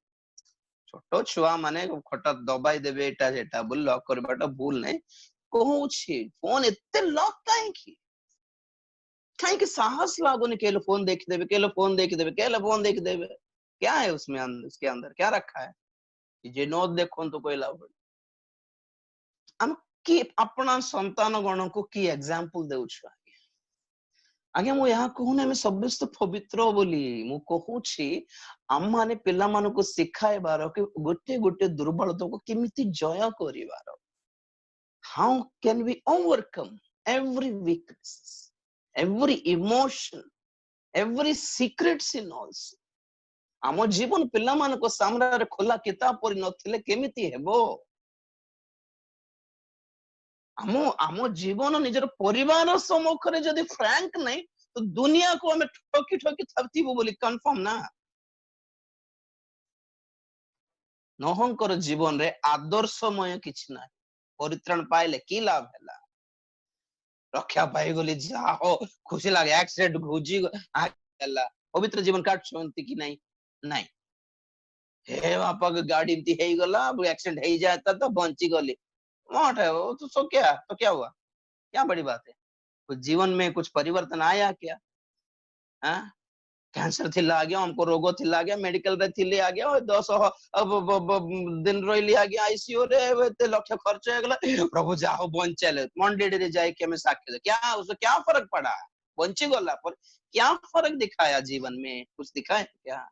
छोटो छुआ माने खटा दबाई देबे एटा जेटा बोल लॉक करबाटा भूल नहीं कहूची फोन एते लॉक काहे साहस लागोनी केलो फोन देख देबे केलो फोन देख देबे क्या है उसमें उसके अंदर क्या रखा है जे नो देखो तो कोई लाभ हम की अपना संतान गण को की एग्जांपल देउछु आगे मु यहाँ कहूने हमें सबस्त पवित्र बोली मु कहूची हम माने पिला मानु को सिखाए बारो कि गोटे गोटे दुर्बलता को किमिति जय करिवारो how can we overcome every weakness every emotion every secret sin also आम जीवन पिला मान को सामने खोला किताब परि नथिले केमिति हेबो आम जीवन निजर परिवार सम्मुख रे जदी फ्रैंक नहीं तो दुनिया को हमें ठोकी ठोकी थपतीबो बोली कंफर्म ना नोहंकर जीवन रे आदर्शमय किछ ना परित्राण पाइले की लाभ हैला रक्षा पाई गली जाओ खुशी लागे एक्सीडेंट घुजी हैला पवित्र जीवन काटछंती कि नहीं नहीं हे बापा के गाड़ी इतनी हे गला अब एक्सीडेंट हे जाता तो बंची गली मोट है वो तो क्या हुआ क्या बड़ी बात है कुछ जीवन में कुछ परिवर्तन आया क्या हाँ कैंसर थी आ गया हमको रोगो थी आ गया मेडिकल रे थी आ गया 10 दिन रोइली आ गया आईसीयू रे एते लक्ष खर्च हो गला प्रभु जाओ बंचले मंडे रे जाए के हमें साक्ष्य क्या उसको क्या फर्क पड़ा बंची गला पर क्या फर्क दिखाया जीवन में कुछ दिखाया क्या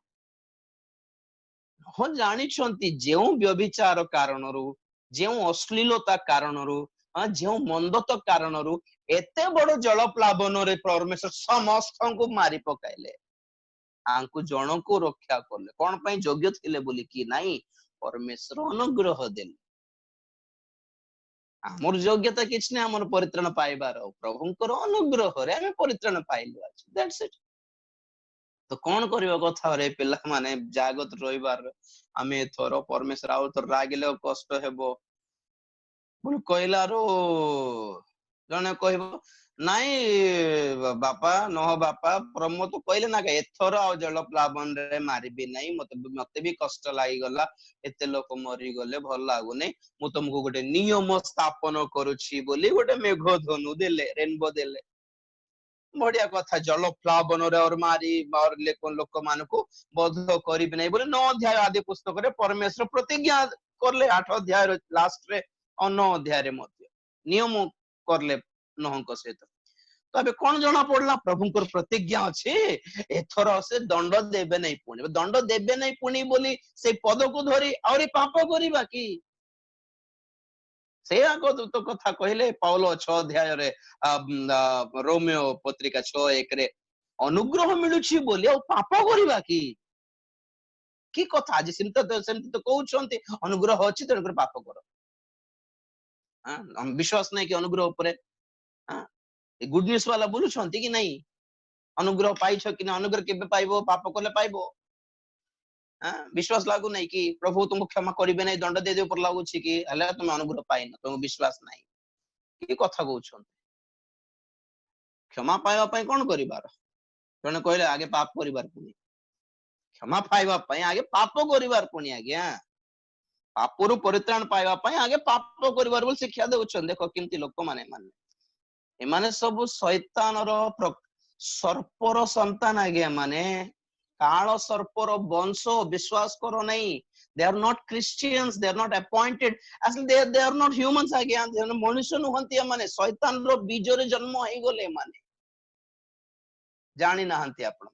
हो जानी छंती जेउ व्यभिचार कारणरू जेउ अश्लीलता कारणरू हाँ जो मंद तो कारण एते बड़ जल प्लावन रे परमेश्वर समस्त को मारी पकाइले आंकु जन को रक्षा कले कौन पाई योग्य थिले बोली कि नहीं परमेश्वर अनुग्रह देले आमर योग्यता किछ नै हमर परित्राण पाइबार प्रभुंकर अनुग्रह रे हम परित्राण पाइलु आज दैट्स इट तो कौन करबा कथा रे पिल्ला माने जागत रहिबार आमे थोर परमेश्वर आउ तो रागिले कष्ट हेबो बोल कहलारो जने कहबो नाई बापा नह बापा प्रमोद तो कहले ना एथर आ जल प्लावन रे मारिबी नहीं मते भी कष्ट लागि गला एते लोक मरी गले भल लागुने मु तुमको गोटे नियम स्थापन करूछि बोली गोटे मेघ धनु देले रेनबो देले बढ़िया कथा जल प्लावन रे और मारी और लोक मान को बध करिबे नहीं बोले 9 अध्याय आदि पुस्तक रे परमेश्वर प्रतिज्ञा करले 8 अध्याय लास्ट रे और 9 अध्याय रे मध्य नियम करले नहंक सहित तो अबे कौन जना पड़ला प्रभुंकर प्रतिज्ञा अछि एथर से दंड देबे नहीं पुणी दंड देबे नहीं पुणी बोली से पद को धरी और पाप करिबा की से आगो तो कथा कहले पौलो 6 अध्याय रे रोमियो पत्रिका 6:1 रे अनुग्रह मिलुछि बोली और पाप करिबा की कथा आज सिमत तो कहउछंती अनुग्रह अछि त पाप करो हम विश्वास नहीं कि अनुग्रह ऊपर गुड न्यूज वाला बोलु छंती कि नहीं अनुग्रह पाई छ कि ना अनुग्रह केबे पाइबो पाप करले पाइबो विश्वास लागू नहीं कि प्रभु तुमको क्षमा करिबे नहीं दंड दे दे पर लागू छी कि हले तुम अनुग्रह पाइ न तुम विश्वास नहीं की कथा कहउ छंती क्षमा पाइबा पई कोन करिबार जने कहले आगे पाप करिबार पुनी क्षमा पाइबा पई आगे पाप करिबार पुनी आज्ञा पापरु परित्राण पाइबा पई आगे पाप करिबार बोल शिक्षा देउछन देखो किमती लोक माने माने एमाने सब शैतान रो सर्पर संतान आज्ञा माने काल सर्पर वंश विश्वास करो नहीं they are not Christians they are not appointed actually they are not humans आज्ञा मनुष्य नुहंती माने शैतान रो बीज रे जन्म होई गले माने जानि नाहंती आपण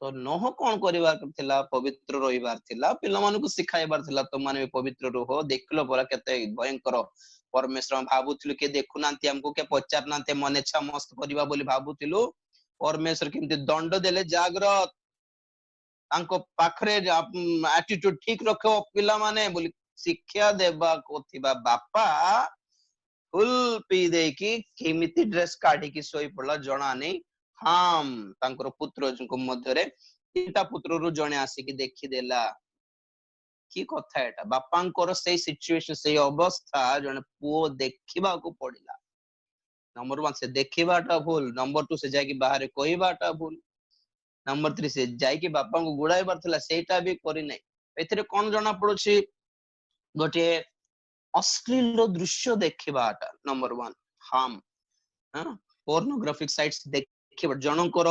तो नह कौन करिवार थिला पवित्र रहिबार थिला पिल्ला मानु को सिखाइबार थिला तो माने पवित्र रहो देखलो परा केते भयंकर परमेश्वर भाबुथिलु के देखु नांती हमको के पचार नांते मने इच्छा मस्त करिबा बोली भाबुथिलु परमेश्वर केमते दंड देले जागृत तांको पाखरे एटीट्यूड ठीक रखो पिल्ला माने बोली शिक्षा देबा को थिबा बापा फुल पी दे की केमिति ड्रेस काढी की सोई पडला जणा नहीं हाम तांकर पुत्र को मध्य रे तीनटा पुत्र रु जणे आसी की देखि देला की कथा एटा बापांकर से सिचुएशन से अवस्था जने पुओ देखिबा को पड़िला नंबर 1 से देखिबाटा भूल नंबर 2 से जाकी बाहर कहबाटा भूल नंबर 3 से जाकी बापा को गुड़ाइबार थिला सेटा भी करि नै एथिरे कोन जणा पड़ुछि गोटे अश्लील दृश्य देखिबाटा नंबर 1 हाम पोर्नोग्राफिक साइट्स जनकर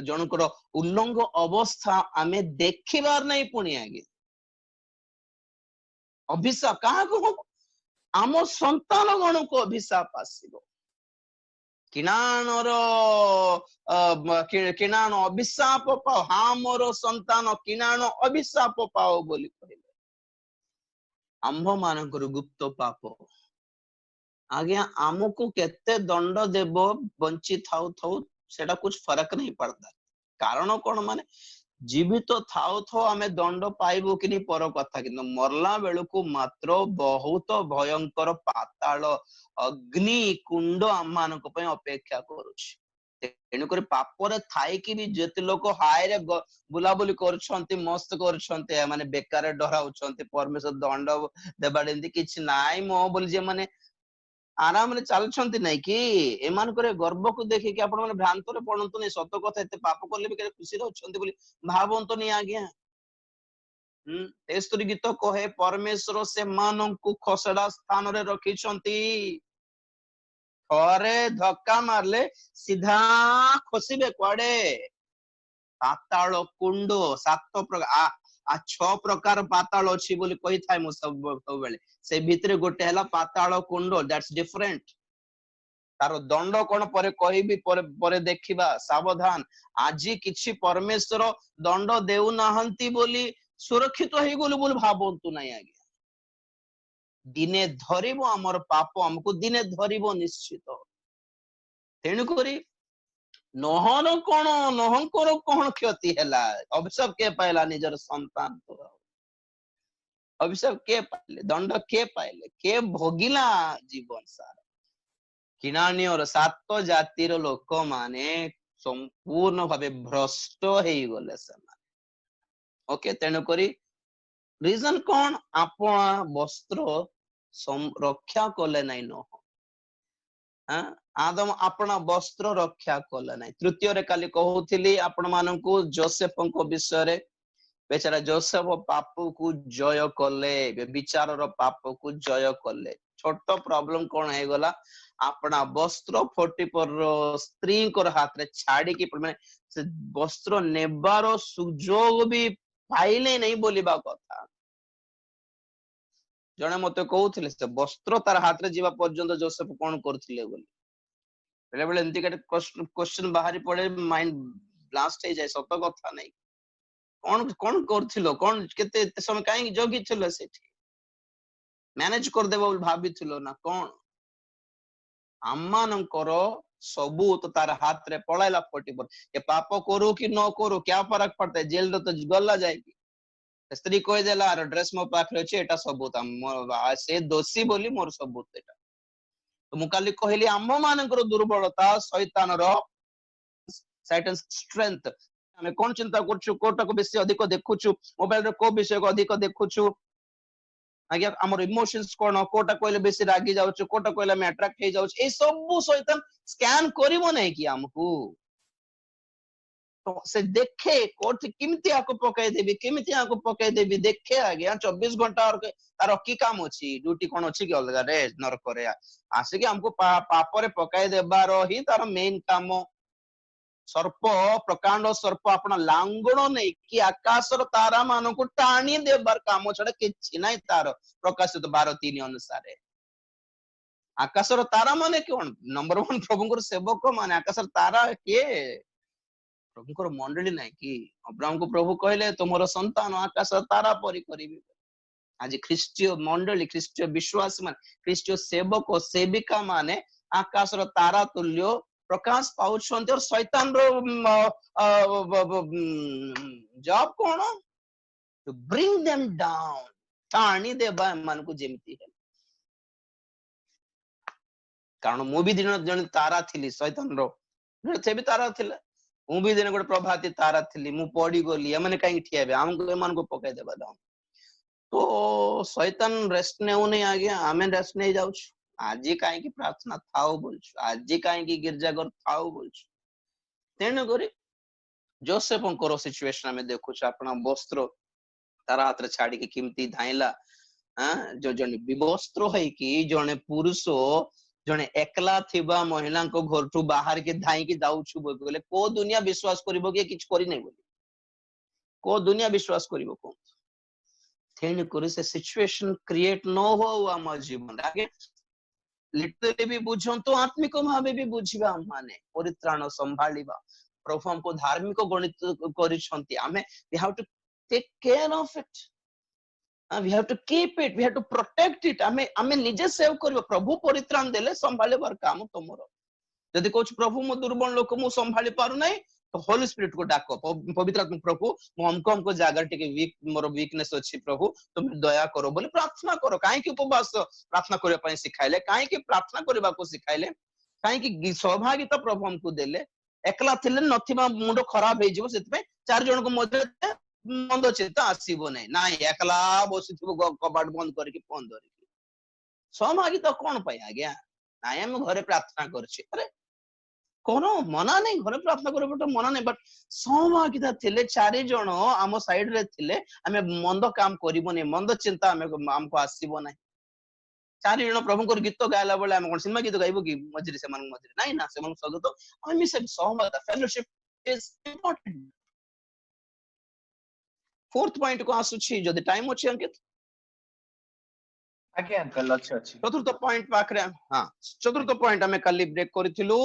जनकर उल्लंघ अवस्था आमे देखिबार नहीं पुणी आगे अभिशाप कहा को आम संतान गण को अभिशाप आसीबो किनानर किनान अभिशाप पाओ हामर संतान किनान अभिशाप पाओ बोली कहले आंभ मानकर गुप्त पाप आज्ञा आमको केते दंड देव बंची थाउ थाउ सेटा कुछ फर्क नहीं पड़ता कारण कौन माने जीवित थाउ थाउ आमे दंड पाइबो कि नहीं पर कथा किंतु मरला बेलू को मात्र बहुत भयंकर पाताल अग्नि कुंड आम मानक पय अपेक्षा करूछि तेणु कर पापर थाई कि भी जेते लोक हाय रे बुलाबुली करछंती मस्त करछंती माने बेकार डराउछंती परमेश्वर दंड देबा देंती किछ नाइ मो बोल जे माने आराम रे चलछंती नै कि एमान करे गर्व को देखि कि आपण माने भ्रांत रे पडंतु नै सत्य कथा एते पाप करले भी खुशी रहछंती बोली भावंत नै आज्ञा तेस्तरी गीत कहे परमेश्वर से मानन को खसडा स्थान रे रखिछंती थरे धक्का मारले सीधा खसिबे क्वाडे पाताल कुंड 7 प्रकार 6 प्रकार पाताल अछि बोली कहि थाय मो सब बेले से भितरे गोटे हला पाताल कुंड दैट्स डिफरेंट तारो दंड कोन परे कहिबी परे देखिबा सावधान आजी किछि परमेश्वर दंड देउ नाहंती बोली सुरक्षित होई गोलु बोल भाबंतु नै आगे दिने धरिबो हमर पाप हमको दिने धरिबो निश्चित तेणु करी नहंकर कौन क्षति है अभिशाप के पाइला निजर संतान अभिशाप के पाइले दंड के पाइले के भोगिला जीवन सारा किनानी और सात जातिर लोक माने संपूर्ण भावे भ्रष्ट हो गले ओके तेणु करी रीजन कौन आपण वस्त्र रक्षा कले नहीं न आदम आपण वस्त्र रक्षा कले नहीं तृतीय रे काली कहूथिली आपण मानकू जोसेफଙ୍କ विषय बेचारा जोसेफ पाप को जय कले विचार पाप को जय कले छोट प्रॉब्लम कौन है गला अपना वस्त्र 44 स्त्री हाथ रे छाड़ी की से वस्त्र नेबार सुजोग भी पाइले नहीं बोलिबा कथा जने मते कहउथिले से वस्त्र तार हाथ रे जीवा पर्यंत जोसेफ कोन करथिले बोली बेले बेले एंती के क्वेश्चन बाहरी पड़े माइंड ब्लास्ट हो जाए सत कथा नहीं कौन कौन करथिलो कौन केते समय काई जोगी थिलो सेठी मैनेज कर देबो भाबी थिलो ना कौन आम्मानंकर सबू तो तार हाथ रे पळाइला 44 ये पाप करू कि न करू क्या फर्क पड़ता है जेल तो गला जाएगी स्त्री कह देला आर ड्रेस मो पाखरे अछि एटा सबूत से दोषी बोली मोर सबूत एटा तो मु काली कहली आम्म मानकर दुर्बलता शैतान रो सैटन स्ट्रेंथ हमें कौन चिंता करछु कोटा को बेसी अधिक देखुछु मोबाइल रे को विषय को अधिक देखुछु आज्ञा हमर इमोशंस कोन कोटा कहले बेसी रागी जाउछु कोटा कहले हम अट्रैक्ट हे जाउछु ए सब शैतान स्कैन करिवो नै कि हमकु तो से देखे कोर्ट किमिति आको पकाई देबी देखे आज्ञा 24 घंटा और तार की काम अछि ड्यूटी कोन अछि कि अलगा रे नरक रे आसे कि हमको पाप रे पकाई देबार ही तार मेन काम सर्प प्रकांड सर्प अपना लांगण नहीं कि आकाशर तारा मान को टाणी देबार काम छड़ा किछि नै तार प्रकाशित 12:3 अनुसार आकाशर तारा माने कोन नंबर 1 प्रभुଙ୍କର सेवक माने आकाशर तारा के प्रभुଙ୍କର मंडली नहीं कि अब्राहम को प्रभु कहले तुमरो संतान आकाशर तारा परि करिबे आज ख्रीष्टीय मंडली ख्रीष्टीय विश्वास मान ख्रीष्टीय सेवक और सेविका माने आकाशर तारा तुल्य प्रकाश पाउछन्ते और शैतान रो जॉब कोन टू ब्रिंग देम डाउन टाणी देबा मन को जेमती है कारण मु भी दिन जन तारा थिली शैतान रो से भी तारा थिला मु भी दिन गोटे प्रभाती तारा थिली मु पड़ी गली माने काई ठियाबे हमको एमान को पकाई देबा डाउन तो शैतान रेस्ट नेउ नै आगे आमे रेस्ट नै जाउछु आज कहीं प्रार्थना थाओ बोलछु आज कहीं गिरजाघर थाओ बोलछु तेणु करी जोसेफଙ୍କର सिचुएशन में देखु अपना वस्त्र तारा हाथ रे छाड़ी के किमती धाइला जो जने विवस्त्र है कि जने पुरुष जने एकला थिबा महिला को घर ठू बाहर के धाई के जाउछु बोले को दुनिया विश्वास करबो कि किछ करी नै बोली को दुनिया विश्वास करबो को तेणु करी से सिचुएशन क्रिएट न हो हम जीवन आगे लिटरली भी बुझंतो आत्मिक भावे भी बुझिबा माने परित्राण संभालिबा प्रभु हमको धार्मिक गणित करिसंती हमें we have to take care of it we have to keep it we have to protect it हमें निजे सेव करबो प्रभु परित्राण देले संभालिबार काम तमरो जदि कुछ प्रभु मो दुर्बल लोक मु संभाली पारु नै तो होली स्पिरिट को डाको पवित्र आत्मा प्रभु मो हमको जागर टिके वीक मोर वीकनेस अछि प्रभु तुम दया करो बोले प्रार्थना करो काहे कि उपवास प्रार्थना करे पई सिखाइले काहे कि प्रार्थना करबा को सिखाइले काहे कि सहभागिता प्रभु हमको देले एकला थिले नथिबा मुंडो खराब हे जिवो सेति पे चार जन को मधे मंद चिंता आसीबो नै नाइ एकला बसिथिबो कबाट बंद करके फोन धरिके सहभागिता कोन पई आज्ञा नाइ हम घरे प्रार्थना करछि अरे कोनो मना नहीं घरे प्रार्थना करे बट मना नहीं बट सहभागिता थिले चारि जण आम साइड रे थिले हमें मंद काम करिवो नै मंद चिंता हमें हमको आसीबो नै चारि जण प्रभुଙ୍କର गीत गायला बेले हम कोन सिनेमा गीत गाइबो कि मजरी से मन मजरी नहीं ना से मन स्वागत हम से सहभागिता fellowship is important fourth point को आसु छी जदी टाइम अछि अंकित आगे अंकल अच्छे अच्छे चतुर्थ पॉइंट पाखरे हां चतुर्थ पॉइंट हमें कल ब्रेक करिथिलु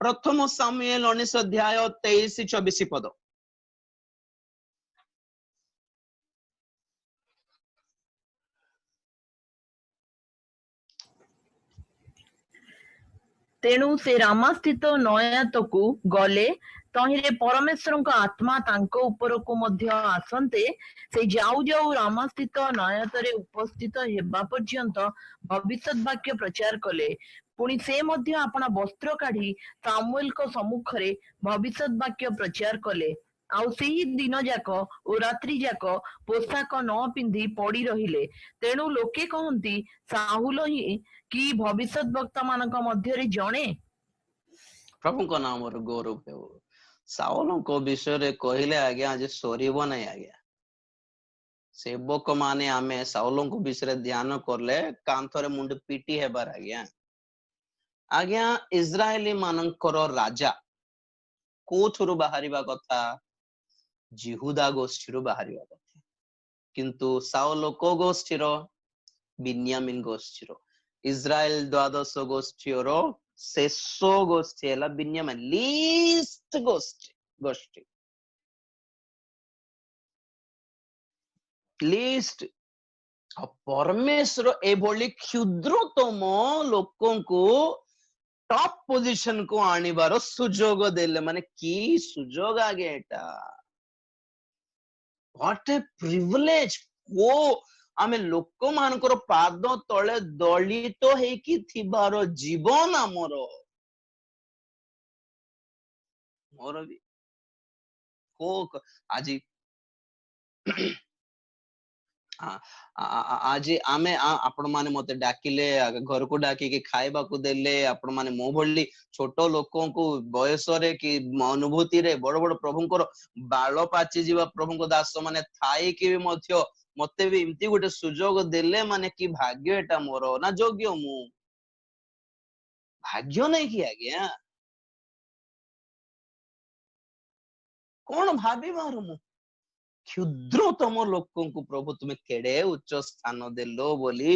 प्रथम सामुएल 19 अध्याय 23-24 पद ତେଣୁ ସେ ରାମାସ୍ଥିତ ନୟାତକୁ ଗଲେ, ତହିଁରେ ପରମେଶ୍ୱରଙ୍କ ଆତ୍ମା ତାଙ୍କ ଉପରକୁ ମଧ୍ୟ ଆସନ୍ତେ ସେ ଯାଉ ଯାଉ ରାମାସ୍ଥିତ ନୟାତରେ ଉପସ୍ଥିତ ହେବା ପର୍ଯ୍ୟନ୍ତ ଭବିଷ୍ୟତ ବାକ୍ୟ ପ୍ରଚାର କଲେ। ପୁଣି ସେ ମଧ୍ୟ ଆପଣା ବସ୍ତ୍ର କାଢି ସାମୁଏଲଙ୍କ ସମ୍ମୁଖରେ ଭବିଷ୍ୟତ ବାକ୍ୟ ପ୍ରଚାର କଲେ। ଆଉ ସେହି ଦିନ ଯାକ ଓ ରାତ୍ରି ଯାକ ପୋଷାକ ନ ପିନ୍ଧି ପଡି ରହିଲେ। ତେଣୁ ଲୋକେ କହନ୍ତି, ସାଉଲ ହିଁ କି ଭବିଷ୍ୟତ ବକ୍ତା ମାନଙ୍କ ମଧ୍ୟରେ ଜଣେ? ପ୍ରଭୁଙ୍କ ନାମର ଗୌରବ ହେଉ। ସାଉଲଙ୍କ ବିଷୟରେ କହିଲେ ଆଜ୍ଞା ଆଜି ସରିବ ନାହିଁ ଆଜ୍ଞା। ସେବକ ମାନେ ଆମେ ସାଉଲଙ୍କ ବିଷୟରେ ଧ୍ୟାନ କଲେ କାନ୍ଥରେ ମୁଣ୍ଡ ପିଟି ହେବାର ଆଜ୍ଞା। ଆଜ୍ଞା ଇସ୍ରାଏଲି ମାନଙ୍କର ରାଜା କୋଉଥିରୁ ବାହାରିବା କଥା? ଜିହୁଦା ଗୋଷ୍ଠୀରୁ ବାହାରିବା କଥା। କିନ୍ତୁ ସାଉଲ କୋ ଗୋଷ୍ଠୀର? ବିନ୍ୟାମିନ ଗୋଷ୍ଠୀର। ଇସ୍ରାଏଲ ଦ୍ୱାଦଶ ଗୋଷ୍ଠୀର ଶେଷ ଗୋଷ୍ଠୀ ହେଲା ବିନ୍ୟାମିନ, ଲିଷ୍ଟ ଗୋଷ୍ଠୀ ଲିଷ୍ଟ। ପରମେଶ୍ୱର ଏଭଳି କ୍ଷୁଦ୍ରତମ ଲୋକଙ୍କୁ ଟପ୍ ପୋଜିସନ କୁ ଆଣିବାର ସୁଯୋଗ ଦେଲେ। ମାନେ କି ସୁଯୋଗ ଆଜ୍ଞା ଏଟା! What a privilege! ଓ ଆମେ ଲୋକମାନଙ୍କର ପାଦ ତଳେ ଦଳିତ ହେଇକି ଥିବାର ଜୀବନ ଆମର। ମୋର ବି ଆଜି ଆଜି ଆମେ ଆପଣ ମାନେ ମତେ ଡାକିଲେ, ଘରକୁ ଡାକିକି ଖାଇବାକୁ ଦେଲେ। ଆପଣ ମାନେ ମୋ ଭଳି ଛୋଟ ଲୋକଙ୍କୁ ବୟସରେ କି ଅନୁଭୂତିରେ ବଡ ବଡ ପ୍ରଭୁଙ୍କର ବାଳ ପାଚିଯିବା ପ୍ରଭୁଙ୍କ ଦାସ ମାନେ ଥାଇକି ବି ମଧ୍ୟ ମତେ ବି ଏମିତି ଗୋଟେ ସୁଯୋଗ ଦେଲେ। ମାନେ କି ଭାଗ୍ୟ ଏଟା ମୋର, ନା ଯୋଗ୍ୟ ମୁଁ? ଭାଗ୍ୟ ନାଇଁ କି ଆଜ୍ଞା? କଣ ଭାବିବାର ମୁଁ? କ୍ଷୁଦ୍ରତମ ଲୋକଙ୍କୁ ପ୍ରଭୁ ତୁମେ କେଡେ ଉଚ୍ଚ ସ୍ଥାନ ଦେଲ ବୋଲି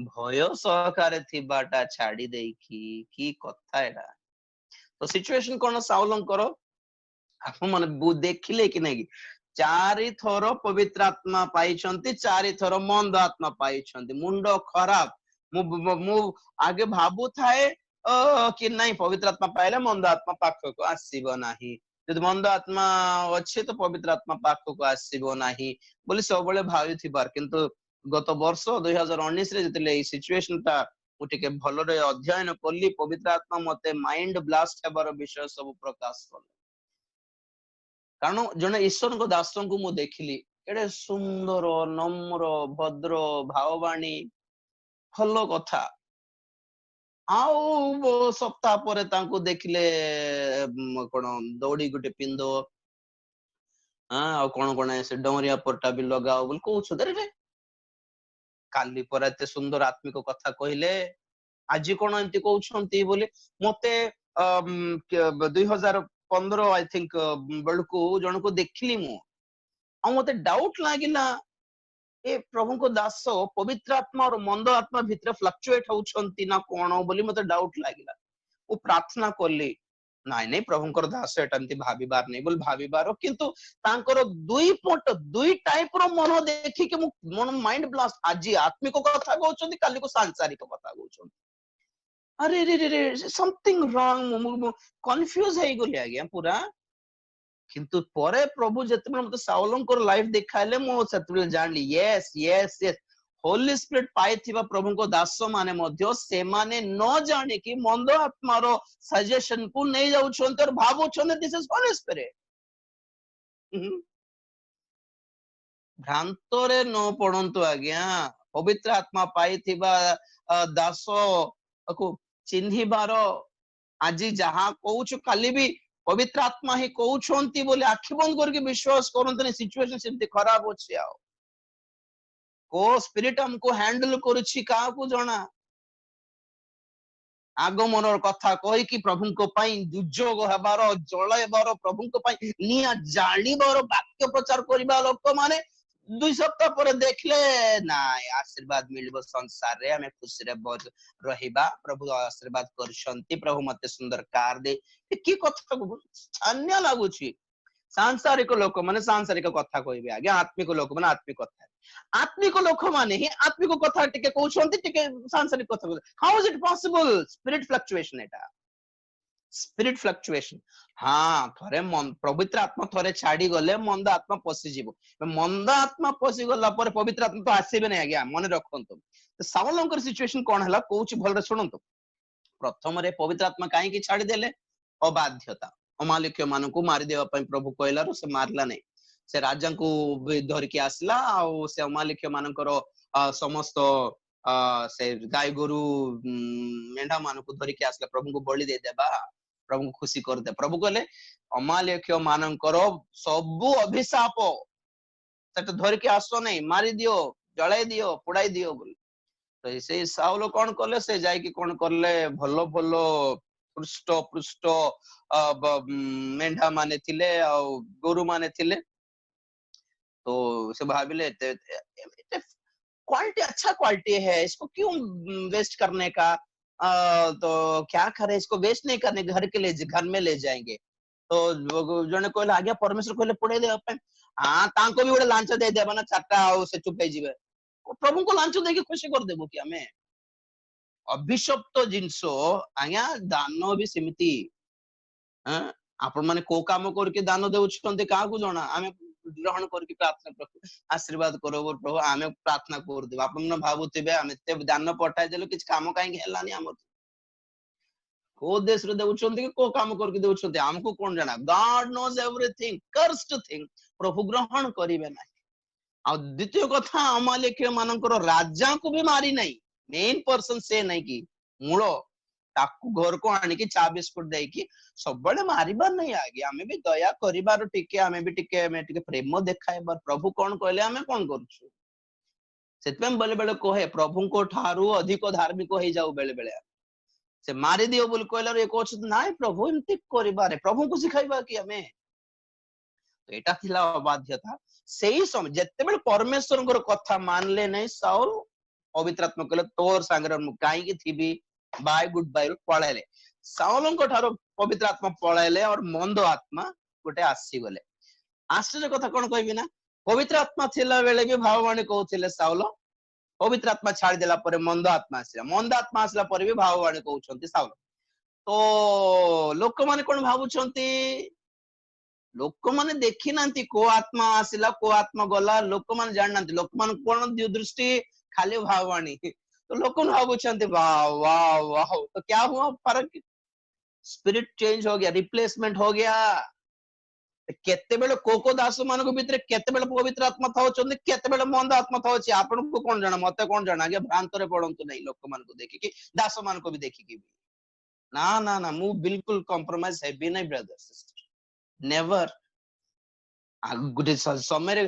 ଭୟ ସହକାରେ ଥିବାଟା ଛାଡି ଦେଇକି, କି କଥା ଏଟା! ତ ସିଚୁଏସନ କଣ ସାଉଲଙ୍କର? ଆପଣ ମାନେ ଦେଖିଲେ କି ନାଇଁ? 4 ଥର ପବିତ୍ର ଆତ୍ମା ପାଇଛନ୍ତି, 4 ଥର ମନ୍ଦ ଆତ୍ମା ପାଇଛନ୍ତି। ମୁଣ୍ଡ ଖରାପ। ମୁଁ ଆଗେ ଭାବୁଥାଏ କି ନାଇଁ ପବିତ୍ର ଆତ୍ମା ପାଇଲେ ମନ୍ଦ ଆତ୍ମା ପାଖକୁ ଆସିବ ନାହିଁ, ଯଦି ମନ୍ଦ ଆତ୍ମା ଅଛି ତ ପବିତ୍ର ଆତ୍ମା ପାଖକୁ ଆସିବ ନାହିଁ ବୋଲି ସବୁବେଳେ ଭାବିଥିବାର। କିନ୍ତୁ ଗତ ବର୍ଷ 2019 ରେ ଯେତେବେଳେ ଏଇ ସିଚୁଏସନ ଟା ମୁଁ ଟିକେ ଭଲରେ ଅଧ୍ୟୟନ କଲି, ପବିତ୍ର ଆତ୍ମା ମତେ ମାଇଣ୍ଡ ବ୍ଲାଷ୍ଟ ହେବାର ବିଷୟ ସବୁ ପ୍ରକାଶ କଲେ। କାରଣ ଜଣେ ଈଶ୍ୱରଙ୍କ ଦାସଙ୍କୁ ମୁଁ ଦେଖିଲି, ଏଡେ ସୁନ୍ଦର, ନମ୍ର, ଭଦ୍ର, ଭାବବାଣୀ, ଭଲ କଥା। ଆଉ ସପ୍ତାହ ପରେ ତାଙ୍କୁ ଦେଖିଲେ କଣ ଦୌଡି ଗୋଟେ ପିନ୍ଧ, ଆଉ କଣ କଣ ସେ ଡମରିଆ ପଟା ବି ଲଗାଅ ବୋଲି କହୁଛନ୍ତି। କାଲି ପରା ଏତେ ସୁନ୍ଦର ଆତ୍ମିକ କଥା କହିଲେ, ଆଜି କଣ ଏମିତି କହୁଛନ୍ତି ବୋଲି ମତେ 2015 ଆଇ ଥିଙ୍କ ବେଳକୁ ଜଣକୁ ଦେଖିଲି ମୁଁ। ଆଉ ମତେ ଡାଉଟ ଲାଗିଲା, ଏ ପ୍ରଭୁଙ୍କ ଦାସ ପବିତ୍ର ଆତ୍ମା ଆଉ ମନ୍ଦ ଆତ୍ମା ଭିତରେ ଫ୍ଲକ୍ଚୁଏଟ ହଉଛନ୍ତି ନା କଣ ବୋଲି ମତେ ଡାଉଟ ଲାଗିଲା। ମୁଁ ପ୍ରାର୍ଥନା କଲି, ନାଇଁ ନାଇଁ ପ୍ରଭୁଙ୍କର ଦାସ ଏଟା ଏମିତି ଭାବିବାର ନାହିଁ ବୋଲି ଭାବିବାର। କିନ୍ତୁ ତାଙ୍କର ଦୁଇ ଟାଇପ ର ମନ ଦେଖିକି ମୁଁ ମାଇଣ୍ଡ ବ୍ଲାଷ୍ଟ। ଆଜି ଆତ୍ମିକ କଥା କହୁଛନ୍ତି, କାଲିକୁ ସାଂସାରିକ କଥା କହୁଛନ୍ତି। ଆରେ ରେ ସମଥିଙ୍ଗ ରଙ୍ଗ। ମୁଁ କନଫ୍ୟୁଜ ହେଇଗଲି ଆଜ୍ଞା ପୁରା। କିନ୍ତୁ ପରେ ପ୍ରଭୁ ଯେତେବେଳେ ମତେ ସାଉଲଙ୍କର ଲାଇଫ ଦେଖାଇଲେ, ମୁଁ ସେତେବେଳେ ଜାଣିଲି yes yes yes, Holi spirit ପାଇଥିବା ପ୍ରଭୁଙ୍କ ଦାସ ମାନେ ମଧ୍ୟ ସେମାନେ ନ ଜାଣିକି ମନ୍ଦ ଆତ୍ମାର ସଜେସନ କୁ ନେଇ ଯାଉଛନ୍ତି ଆଉ ଭାବୁଛନ୍ତି ଦିସ୍ ଇଜ ହୋଲି ସ୍ପିରିଟ। ଭ୍ରାନ୍ତରେ ନ ପଡନ୍ତୁ ଆଜ୍ଞା। ପବିତ୍ର ଆତ୍ମା ପାଇଥିବା ଦାସକୁ ଚିହ୍ନିବାର, ଆଜି ଯାହା କହୁଛୁ କାଲି ବି ପବିତ୍ର ଆତ୍ମା ହିଁ କହୁଛନ୍ତି ବୋଲି ଆଖି ବନ୍ଦ କରିକି ବିଶ୍ୱାସ କରନ୍ତୁନି। ସିଚୁଏସନ ସେମିତି ଖରାପ ଅଛି। ଆଉ କୋ ସ୍ପିରିଟ ଆମକୁ ହ୍ୟାଣ୍ଡେଲ କରୁଛି କାହାକୁ ଜଣା। ଆଗମନର କଥା କହିକି ପ୍ରଭୁଙ୍କ ପାଇଁ ଦୁର୍ଯୋଗ ହେବାର, ଜଳାଇବାର, ପ୍ରଭୁଙ୍କ ପାଇଁ ନିଆଁ ଜାଳିବାର ବାକ୍ୟ ପ୍ରଚାର କରିବା ଲୋକମାନେ 2 ସପ୍ତାହ ପରେ ଦେଖିଲେ ନାଇଁ ଆଶୀର୍ବାଦ ମିଳିବ ସଂସାରରେ, ଆମେ ଖୁସିରେ ରହିବା, ପ୍ରଭୁ ଆଶୀର୍ବାଦ କରୁଛନ୍ତି, ପ୍ରଭୁ ମତେ ସୁନ୍ଦର କାର ଦେଇ। କି କଥା ଛାନିଆ ଲାଗୁଛି। ସାଂସାରିକ ଲୋକମାନେ ସାଂସାରିକ କଥା କହିବେ ଆଜ୍ଞା, ଆତ୍ମିକ ଲୋକମାନେ ଆତ୍ମିକ କଥା। ଆତ୍ମିକ ଲୋକମାନେ ହିଁ ଆତ୍ମିକ କଥା ଟିକେ କହୁଛନ୍ତି, ଟିକେ ସାଂସାରିକ କଥା କହୁଛନ୍ତି। ହାଉ ଇଜ ଇଟ ପସିବଲ? ସ୍ପିରିଟ ଫ୍ଲକ୍ଚୁଏସନ ଏଟା। स्पिरिट फ्लक्चुएशन हाँ थरे पवित्र आत्मा थरे छाड़ी गले मंद आत्मा पशि जीव मंद आत्मा पशि गला पर पवित्र आत्मा तो आसीबे नै आज्ञा मन रखंतु तो साउलंकर सिचुएशन कोन हला कोच भलरे सुनंतु प्रथम रे पवित्र आत्मा काहे की छाड़ी देले अबाध्यता अमालिक्य मानकु मारि देवा पई प्रभु कहलारो से मारला नै से राजा को धर के आसला आ से अमालिक्य मानकर समस्त से गाय गोरु मेंढा मानकु धर के आसला प्रभु को बलि दे देबा प्रभु को खुशी कर दे प्रभु कहले अमालिक्य मानकर सबु अभिशाप सेट धर के आसो नै मारि दियो जळाई दियो पुडाई दियो बोल तो से साउल कोन करले से जाय कि कोन करले भलो भलो पृष्ठ पृष्ठ मेंढा माने थिले आ गोरु माने थिले तो से भाविले क्वालिटी अच्छा क्वालिटी है इसको क्यों वेस्ट करने का तो क्या करे इसको वेस्ट नहीं करने घर के लिए घर में ले जाएंगे तो जने कहले आज्ञा परमेश्वर कहले पड़े दे हां तांको भी गोटे लांच दे देबा ना चारटा आ से चुप जीवे प्रभु को लांच दे के खुशी कर देबो कि हमें अभिशप्त जिंसो आज्ञा दान भी सिमिति हां आपण माने को काम करके दान देउछन्ते का को जणा हमें ग्रहण करके प्रार्थना प्रभु आशीर्वाद करो प्रभु आमे प्रार्थना कर देबा आपण भाबुतिबे हमें ते दान पठाई देलो किछ काम काहे हेलानी हमर को देश रे देउछन्ते को काम करके देउछन्ते हमको कोन जाना God knows everything cursed thing प्रभु ग्रहण करिवे ना आ द्वितीय कथा अमालेक्य मानकर राजा को भी मारी नहीं मेन पर्सन से नहीं की मूल ताकू घर को आनी की चा बिस्कुट दे की सब बड़े मारिबार नहीं आगे हमें भी दया करिबार टिके हमें भी टिके प्रेम देखाइबार प्रभु कोन कहले हमें कोन करछु सेतमें बेले बेले कहे प्रभु को ठारू अधिक धार्मिक हो जाऊ बेले बेले से मारी दियो बोल कहला रे कोछ नाही प्रभु एमति करिबारे प्रभु को सिखाइबा कि हमें तो एटा थिला अबाध्यता सेही समय जत्ते बेले परमेश्वर को कथा मानले नहीं साउल पवित्र आत्मा कहले तोर सांगरे काई की थीबी बाय गुड बाय पळाइले साउलंको ठारो पवित्र आत्मा पळाइले और मंद आत्मा गोटे आसी गले आश्चर्य कथा कोन कहबी ना पवित्र आत्मा थिला बेले भी भाववाणी कहउथिले साउल पवित्र आत्मा छाड़ी देला परे मंद आत्मा आसला परे भी भाववाणी कहउछंती साउल तो लोक माने कोन भाबुछंती लोक माने देखि नांती को आत्मा आसिला को आत्मा गला लोक माने जान नांती लोक मान कोन दृष्टि खाली भाववाणी तो लोग भावुछंती वाह वाह वाह तो क्या हुआ फर्क स्पिरिट चेंज हो गया रिप्लेसमेंट हो गया केते बेले कोको दास मान को भीतर केते बेले पवित्र आत्मा थाउछंती केते बेले मंद आत्मा थाउछि आपन को कोन जाना मते कोन जाना आगे भ्रांत रे पड़ंतु नहीं लोक मान को देखि कि दास मान को भी देखि कि ना ना ना मु बिल्कुल कॉम्प्रोमाइज है भी नहीं ब्रदर सिस्टर नेवर गुड समय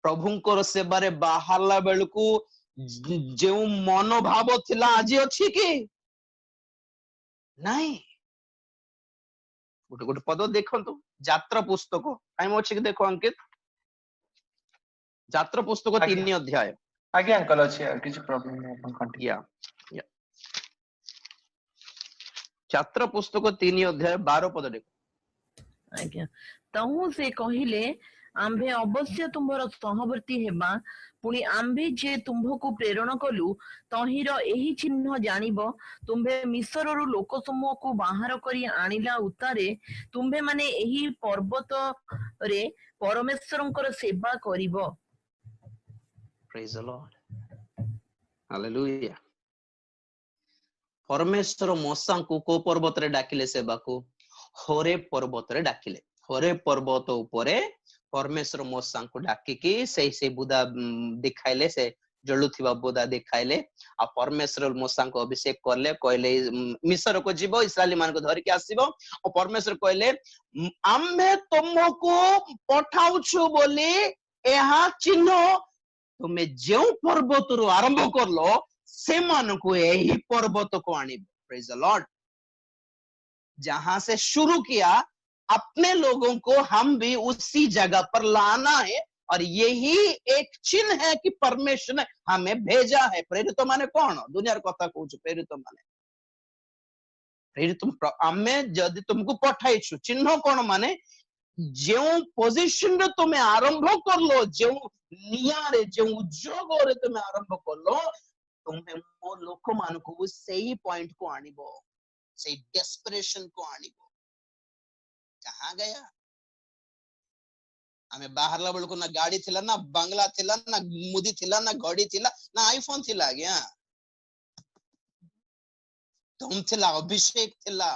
प्रभु को सेवारे बाहरला बेलकू जो मनोभाव थिला आज अछि कि नहीं गोटे गोटे पद देखंतु यात्रा पुस्तक टाइम अछि कि देखो अंकित यात्रा पुस्तक 3 अध्याय आगे अंकल अछि किछ प्रॉब्लम नै अपन कंटिन्यू या यात्रा पुस्तक 3 अध्याय 12 पद देखो आज्ञा तहु से कहिले आम्भे अवश्य तुम्हर सहवर्ती हेबा पुणी आम्भे जे तुम्भको प्रेरण कलु तहिर एही चिन्ह जानिब तुम्भे मिस्ररु लोक समूह को बाहर करी आनिला उतारे तुम्भे माने एही पर्वत रे परमेश्वरंकर सेवा करिब प्रेज द लॉर्ड हालेलुया परमेश्वर मूसा को पर्वत रे डाकिले सेवा को होरे पर्वत रे डाकिले होरे पर्वत ऊपरे परमेश्वर मूसा को डाकिकी से बुदा दिखाइले से जलुथिबा बुदा दिखाइले आ परमेश्वर मूसा को अभिषेक करले कहले मिस्र को जीवो इस्राएली मान को धर के आसीबो और परमेश्वर कहले आम्भे तुमको पठाउछु बोली एहा चिन्ह तुमे जो पर्वत रु आरंभ करलो से मान को एही पर्वत को आनी प्रेज द लॉर्ड जहां से शुरू किया अपने लोगों को हम भी उसी जगह पर लाना है और यही एक चिन्ह है कि परमेश्वर ने हमें भेजा है प्रेरित माने कौन दुनिया कथा कहूँ प्रेरित माने प्रेरित हमें जदि तुमको पठाइछु चिन्ह कौन माने जो पोजिशन रे तुम्हें आरंभ कर लो जो नियारे जो उद्योग रे तुम्हें आरंभ कर लो तुम्हें मो लोक मान को सही पॉइंट को आनिबो से डेस्परेशन को आनिबो कहां गया हमें बाहरला बेल को ना गाड़ी थिला ना बंगला थिला ना मुदी थिला ना घड़ी थिला ना आईफोन थिला गया तुम थिला अभिषेक थिला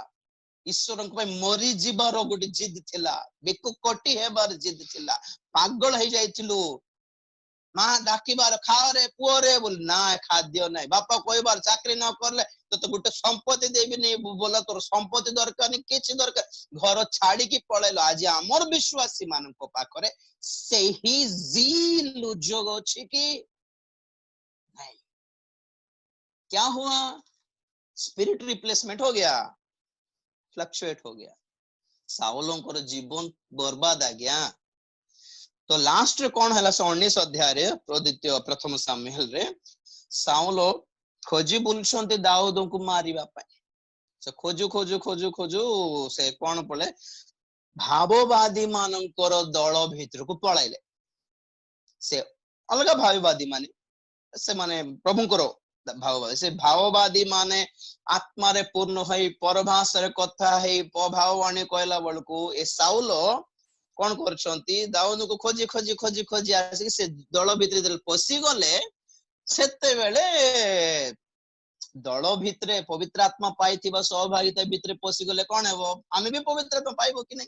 ईश्वर मरी जीवार गोटे जिद थिला बेक कटी हेबार जिद थिला पागल हो जाइथिलु मां डाकिबार खाओ रे पुओ रे बोल ना खाद्य नहीं बापा कोई बार चाकरी न करले तो गोटे संपत्ति देबी नहीं बोला तोर संपत्ति दरकार नहीं किछि दरकार घर छाड़ी की पळेलो आज हमर विश्वासी मानन को पाखरे सेही जील उद्योग अछि कि नहीं क्या हुआ स्पिरिट रिप्लेसमेंट हो गया फ्लक्चुएट हो गया साउलों को जीवन बर्बाद आ गया तो लास्ट रे कौन हला 19 अध्याय रे द्वितीय प्रथम सामुएल रे साउल खोजी बुलछंती दाऊद को मारिबा पय से खोजु खोजु खोजु खोजु से कौन पळे भाववादी मानकर दल भीतर को पळाइले से अलग भाववादी माने से माने प्रभुकर भाववादी से भाववादी माने आत्मा रे पूर्ण होई परभाषा रे कथा हेई भाववाणी कहला बळकू ए साउल कौन करछंती दाऊद को खोजी खोजी खोजी खोजी आसी से दल भितर पसी गले सेते बेले दल भितरे पवित्र आत्मा पाइथिबा सहभागिता भितरे पसी गले कोन हेबो आमे भी पवित्र आत्मा पाइबो कि नहीं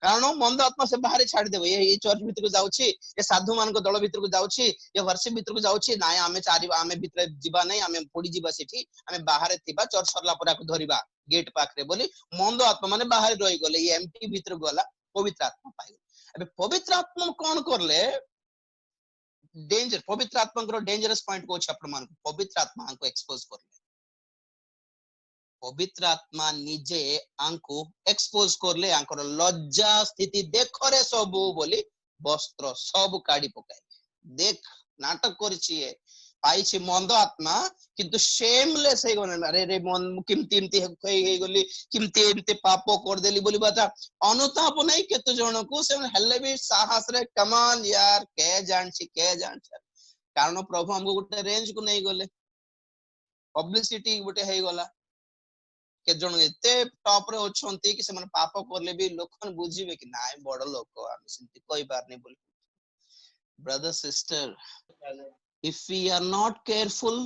कारण मंद आत्मा से बाहर छाड़ देबो ये चर्च भितर को जाउची ये साधु मान को दल भितर को जाउची ये वर्षिप भितर को जाउची नाय आमे चारि आमे भितर जीवा नहीं आमे पड़ी जीवा सेठी आमे बाहर थिबा चर्च सरला परा को धरिबा गेट पाखरे बोली मंद आत्मा माने बाहर रही गले ये एमटी भितर गला पवित्र आत्मा पाइल अबे पवित्र आत्मा कौन करले डेंजर पवित्र आत्मा को डेंजरस पॉइंट को अपन मान पवित्र आत्मा को एक्सपोज करले पवित्र आत्मा निजे आंको एक्सपोज करले आंकर लज्जा स्थिति देखो रे सबु बोली वस्त्र सब काडी पकाए देख नाटक करछि पाइछि मंद आत्मा किंतु शेमलेस हे गने अरे रे मन किमती इमती हे गली किमती इमती पाप कर देली बोली बाता अनुताप नहीं केते जण को से हल्ले भी साहस रे कमान यार के जानछि कारण प्रभु हमको गोटे रेंज को नहीं गले पब्लिसिटी गोटे हे गला के जण एते टॉप रे ओछंती कि से मन पाप करले भी लोकन बुझिबे कि नाय बड़ लोक हम सिंती कोई बार नहीं बोली brother sister if we are not careful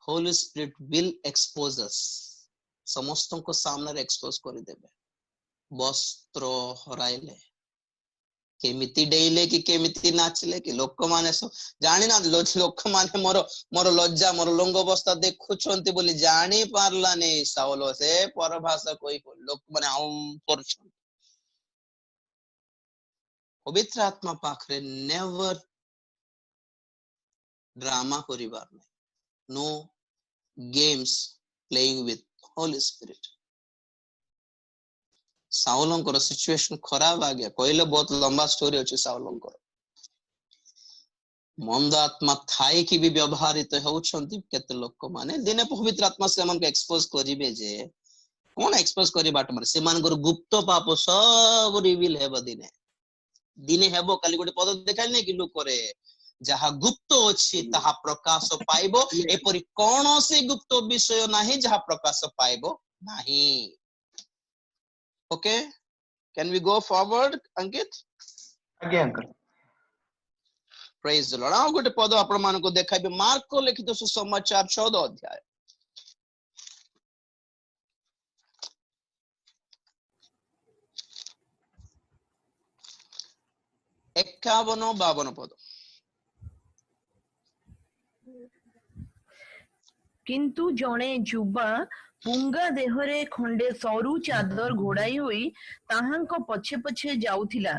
holy spirit will expose us समस्तों को सामने रे एक्सपोज कर देबे वस्त्र हराइले केमिति डेइले कि केमिति नाचले कि लोक माने जानि ना लोक माने मोर लज्जा मोर लंग अवस्था देखुछंती बोली जानि पारला नै साउल से परभाषा कोई लोक माने आउं करछन पवित्र आत्मा पाखरे नेवर ड्रामा करिबार नै no games playing with holy spirit साउलंकर सिचुएशन खराब आ गया कहले बहुत लंबा स्टोरी अछि साउलंकर मंद आत्मा थाई की भी व्यवहारित होउछंती केते लोक माने दिने पवित्र आत्मा से मन को एक्सपोज करिवे जे कोन एक्सपोज करि बाट माने से मानकर गुप्त पाप सब रिवील हेबो दिने हेबो काली गोटे पद देखाइल नै कि लोक करे जहा गुप्त अछि तहा प्रकाश पाइबो एपरि कोनोसी गुप्त विषय नाही जहा प्रकाश पाइबो नाही okay can we go forward Ankit आगे अंकल प्रेज द लॉर्ड आ गोटे पद आपण मान को देखाइबे मार्क को लिखित सुसमाचार 14 अध्याय 51-52 पद किंतु जणे जुबा पुंगा देहरे खंडे सरू चादर घोड़ाई होई ताहांको पछे पछे जाउथिला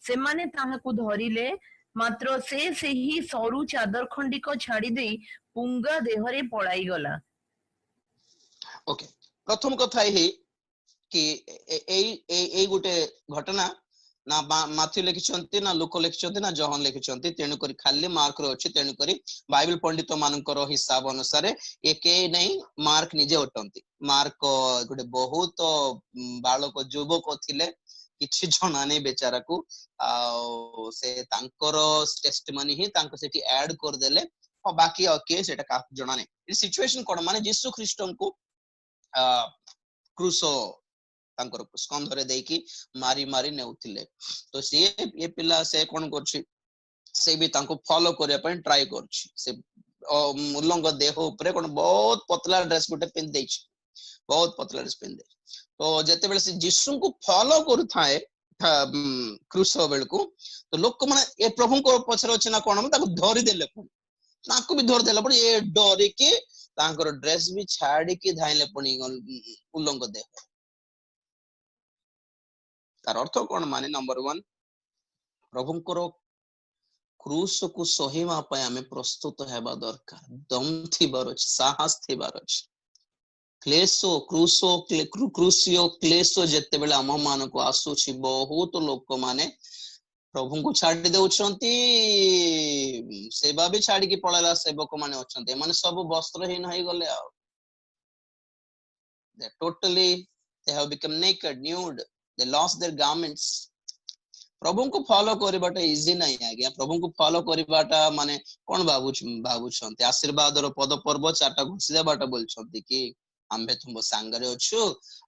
से माने ताहाकु धरिले मात्र से ही सरू चादर खंडी को छाड़ी दे पुंगा देहरे पड़ाई गला ओके प्रथम कथा ही कि ए गोटे घटना ना माथ्यू लिखिछंती ना लुक लिखिछंती ना जॉन लिखिछंती तेनु करी खाली मार्क रो अछि तेनु करी बाइबल पंडित मानकर हिसाब अनुसार एके नहीं मार्क निजे उठंती मार्क गोटे बहुत बालक युवक थिले किछि जणा नै बेचारा को आ से तांकर टेस्टिमनी ही तांको सेठी ऐड कर देले और बाकी ओके सेटा का जणा नै सिचुएशन कोन माने यीशु ख्रीष्टन को କ୍ରୁଶ ତାଙ୍କର ସ୍କନ୍ଧରେ ଦେଇକି ମାରି ମାରି ନେଉଥିଲେ। ତ ସିଏ ଏ ପିଲା ସେ କଣ କରୁଛି, ସେ ବି ତାଙ୍କୁ ଫଲୋ କରିବା ପାଇଁ ଟ୍ରାଏ କରୁଛି। ସେ ଉଲ୍ଲଙ୍ଗ ଦେହ ଉପରେ କଣ ବହୁତ ପତଲା ଡ୍ରେସ ଗୋଟେ ପିନ୍ଧି ଦେଇଛି, ବହୁତ ପତଲା ଡ୍ରେସ ପିନ୍ଧି ଦେଇଛି। ତ ଯେତେବେଳେ ସେ ଯୀଶୁଙ୍କୁ ଫଲୋ କରୁଥାଏ କ୍ରୁଶ ବେଳକୁ, ତ ଲୋକମାନେ ଏ ପ୍ରଭୁଙ୍କ ପଛରେ ଅଛି ନା କଣ ତାକୁ ଧରିଦେଲେ, ତାଙ୍କୁ ବି ଧରିଦେଲା ପରେ ଏ ଡରିକି ତାଙ୍କର ଡ୍ରେସ ବି ଛାଡିକି ଧାଇଁଲେ ପୁଣି ଉଲ୍ଲଙ୍ଗ ଦେହ। ତାର ଅର୍ଥ କଣ, ମାନେ ନମ୍ବର 1 ପ୍ରଭୁଙ୍କର କ୍ରୁଶକୁ ସହିବା ପାଇଁ ଆମେ ପ୍ରସ୍ତୁତ ହେବା ଦରକାର, ଦମ ଥିବାର ଅଛି, ସାହସ ଥିବାର ଅଛି। କ୍ରୁଶୀୟ କ୍ଲେଶ ଯେତେବେଳେ ଆମ ମାନଙ୍କୁ ଆସୁଛି, ବହୁତ ଲୋକମାନେ ପ୍ରଭୁଙ୍କୁ ଛାଡି ଦଉଛନ୍ତି, ସେବା ବି ଛାଡିକି ପଳେଇଲା ସେବକ ମାନେ ଅଛନ୍ତି, ଏମାନେ ସବୁ ବସ୍ତ୍ରହୀନ ହେଇଗଲେ। ଆଉ they have become naked, nude, they lost their garments. ପ୍ରଭୁଙ୍କୁ ଫଲୋ କରିବାଟା ଇଜି ନାହିଁ ଆଜ୍ଞା। ପ୍ରଭୁଙ୍କୁ ଫଲୋ କରିବାଟା ମାନେ କଣ ଭାବୁଛନ୍ତି, ଆଶୀର୍ବାଦର ପଦ ପର୍ବ 4ଟା ଘୋଷି ଦେବାଟା ବୋଲୁଛନ୍ତି କି ଆମ୍ଭେ ତୁମ ସାଙ୍ଗରେ ଅଛୁ।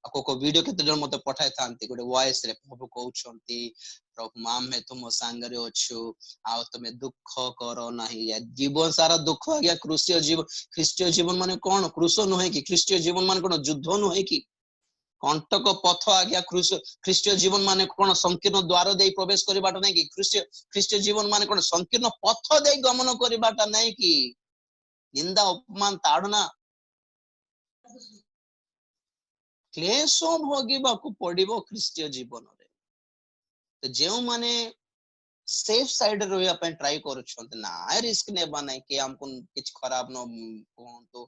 ଆଉ କୋଉ ଭିଡିଓ କେତେ ଜଣ ମତେ ପଠାଇଥାନ୍ତି ଗୋଟେ ଭଏସ ରେ, ପ୍ରଭୁ କହୁଛନ୍ତି ପ୍ରଭୁ ଆମ୍ଭେ ତୁମ ସାଙ୍ଗରେ ଅଛୁ, ଆଉ ତମେ ଦୁଃଖ କର ନାହିଁ। ଜୀବନ ସାରା ଦୁଃଖ ଆଜ୍ଞା। ଖ୍ରୀଷ୍ଟୀୟ ଜୀବନ ମାନେ କଣ, କ୍ରୁଶ ନୁହେଁ କି? ଖ୍ରୀଷ୍ଟୀୟ ଜୀବନ ମାନେ କଣ, ଯୁଦ୍ଧ ନୁହେଁ କି? କଣ୍ଟକ ପଥ ଆଜ୍ଞା। ଖ୍ରୀଷ୍ଟୀୟ ଜୀବନ ମାନେ କଣ, ସଂକୀର୍ଣ୍ଣ ଦ୍ୱାର ଦେଇ ପ୍ରବେଶ କରିବାଟା ନାଇଁ କି? ଖ୍ରୀଷ୍ଟୀୟ ଜୀବନ ମାନେ କଣ, ସଂକୀର୍ଣ୍ଣ ପଥ ଦେଇ ଗମନ କରିବାଟା ନାଇଁ କି? ନିନ୍ଦା ଅପମାନ ତାଡନା କ୍ଲେଶ ଭୋଗିବାକୁ ପଡିବ ଖ୍ରୀଷ୍ଟୀୟ ଜୀବନରେ। ତ ଯେଉଁମାନେ ସେଫ ସାଇଡରେ ରହିବା ପାଇଁ ଟ୍ରାଏ କରୁଛନ୍ତି, ନା ରିସ୍କ ନେବା ନାହିଁ, କି ଆମକୁ କିଛି ଖରାପ ନ କୁହନ୍ତୁ,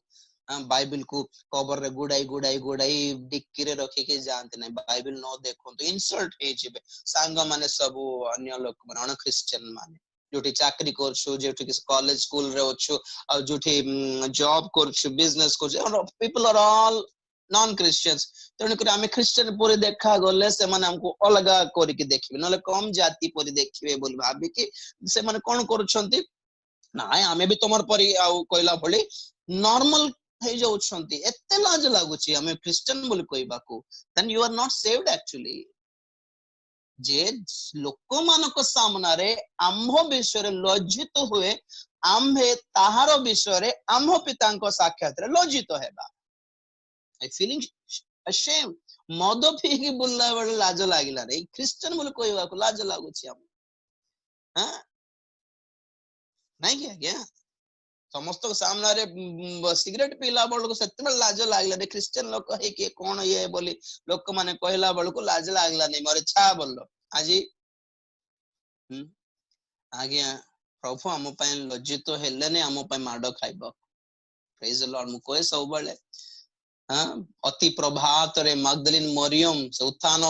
ବାଇବେଲ କୁ କବର ରେ ଗୁଡାଇ ଡିକିରେ ରଖିକି ଯାଆନ୍ତି ନାହିଁ, ବାଇବେଲ ନ ଦେଖନ୍ତୁ, ଇନସଲ୍ଟ ହେଇଯିବେ। ସାଙ୍ଗମାନେ ସବୁ ଅନ୍ୟ ଲୋକମାନେ, ଅଣ ଖ୍ରୀଷ୍ଟିଆନ ମାନେ, ଯୋଉଠି ଚାକିରି କରୁଛୁ, ଯୋଉଠି କଲେଜ ସ୍କୁଲରେ ଅଛୁ, ଆଉ ଯୋଉଠି ଜବ କରୁଛୁ, ବିଜନେସ କରୁଛୁ, ପିପଲ ଆର ଅଲ୍ ନନ୍ ଖ୍ରୀଷ୍ଟିଆନ୍ସ। ତେଣୁକରି ଆମେ ଖ୍ରୀଷ୍ଟିଆନ ପରି ଦେଖାଗଲେ ସେମାନେ ଆମକୁ ଅଲଗା କରିକି ଦେଖିବେ, ନହେଲେ କମ ଜାତି ପରି ଦେଖିବେ ବୋଲି ଭାବିକି ସେମାନେ କଣ କରୁଛନ୍ତି, ନାଇଁ ଆମେ ବି ତମର ପରି, ଆଉ କହିଲା ଭଳି ନର୍ମାଲ ହେଇଯାଉଛନ୍ତି। ଏତେ ଲାଜ ଲାଗୁଛି ଆମେ ଖ୍ରୀଷ୍ଟିଆନ ବୋଲି କହିବାକୁ। then you are not saved actually। ଯେ ଲୋକମାନଙ୍କ ସାମ୍ନାରେ ଆମ୍ଭ ବିଷୟରେ ଲଜ୍ଜିତ ହୁଏ, ଆମ୍ଭେ ତାହାର ବିଷୟରେ ଆମ୍ଭ ପିତାଙ୍କ ସାକ୍ଷାତରେ ଲଜ୍ଜିତ ହେବା। I feeling ashamed। ମଦ ପିଇକି ବୁଲିଲା ବେଳେ ଲାଜ ଲାଗିଲାନି, ଏଇ ଖ୍ରୀଷ୍ଟିଆନ ବୋଲି କହିବାକୁ ଲାଜ ଲାଗୁଛି ଆମକୁ, ନାଇଁ କି ଆଜ୍ଞା? ସମସ୍ତଙ୍କ ସାମ୍ନାରେ ସିଗରେଟ ପିଇଲା ବେଳକୁ ସେତେବେଳେ ଲାଜ ଲାଗିଲାନି, ଖ୍ରୀଷ୍ଟିଆନ ଲୋକ ହେଇକି କଣ ଇଏ ବୋଲି ଲୋକମାନେ କହିଲା ବେଳକୁ ଲାଜ ଲାଗିଲାନି, ମୋର ଇଚ୍ଛା ବୋଲ। ଆଜି ଆଜ୍ଞା ପ୍ରଭୁ ଆମ ପାଇଁ ଲଜ୍ଜିତ ହେଲେନି, ଆମ ପାଇଁ ମାଡ ଖାଇବ। ପ୍ରେଜ ଦ ଲର୍ଡ। ମୁଁ କହେ ସବୁବେଳେ, ଅତି ପ୍ରଭାତରେ ମାଗଦଲିନ ମରିୟମ ସେ ଉତ୍ଥାନ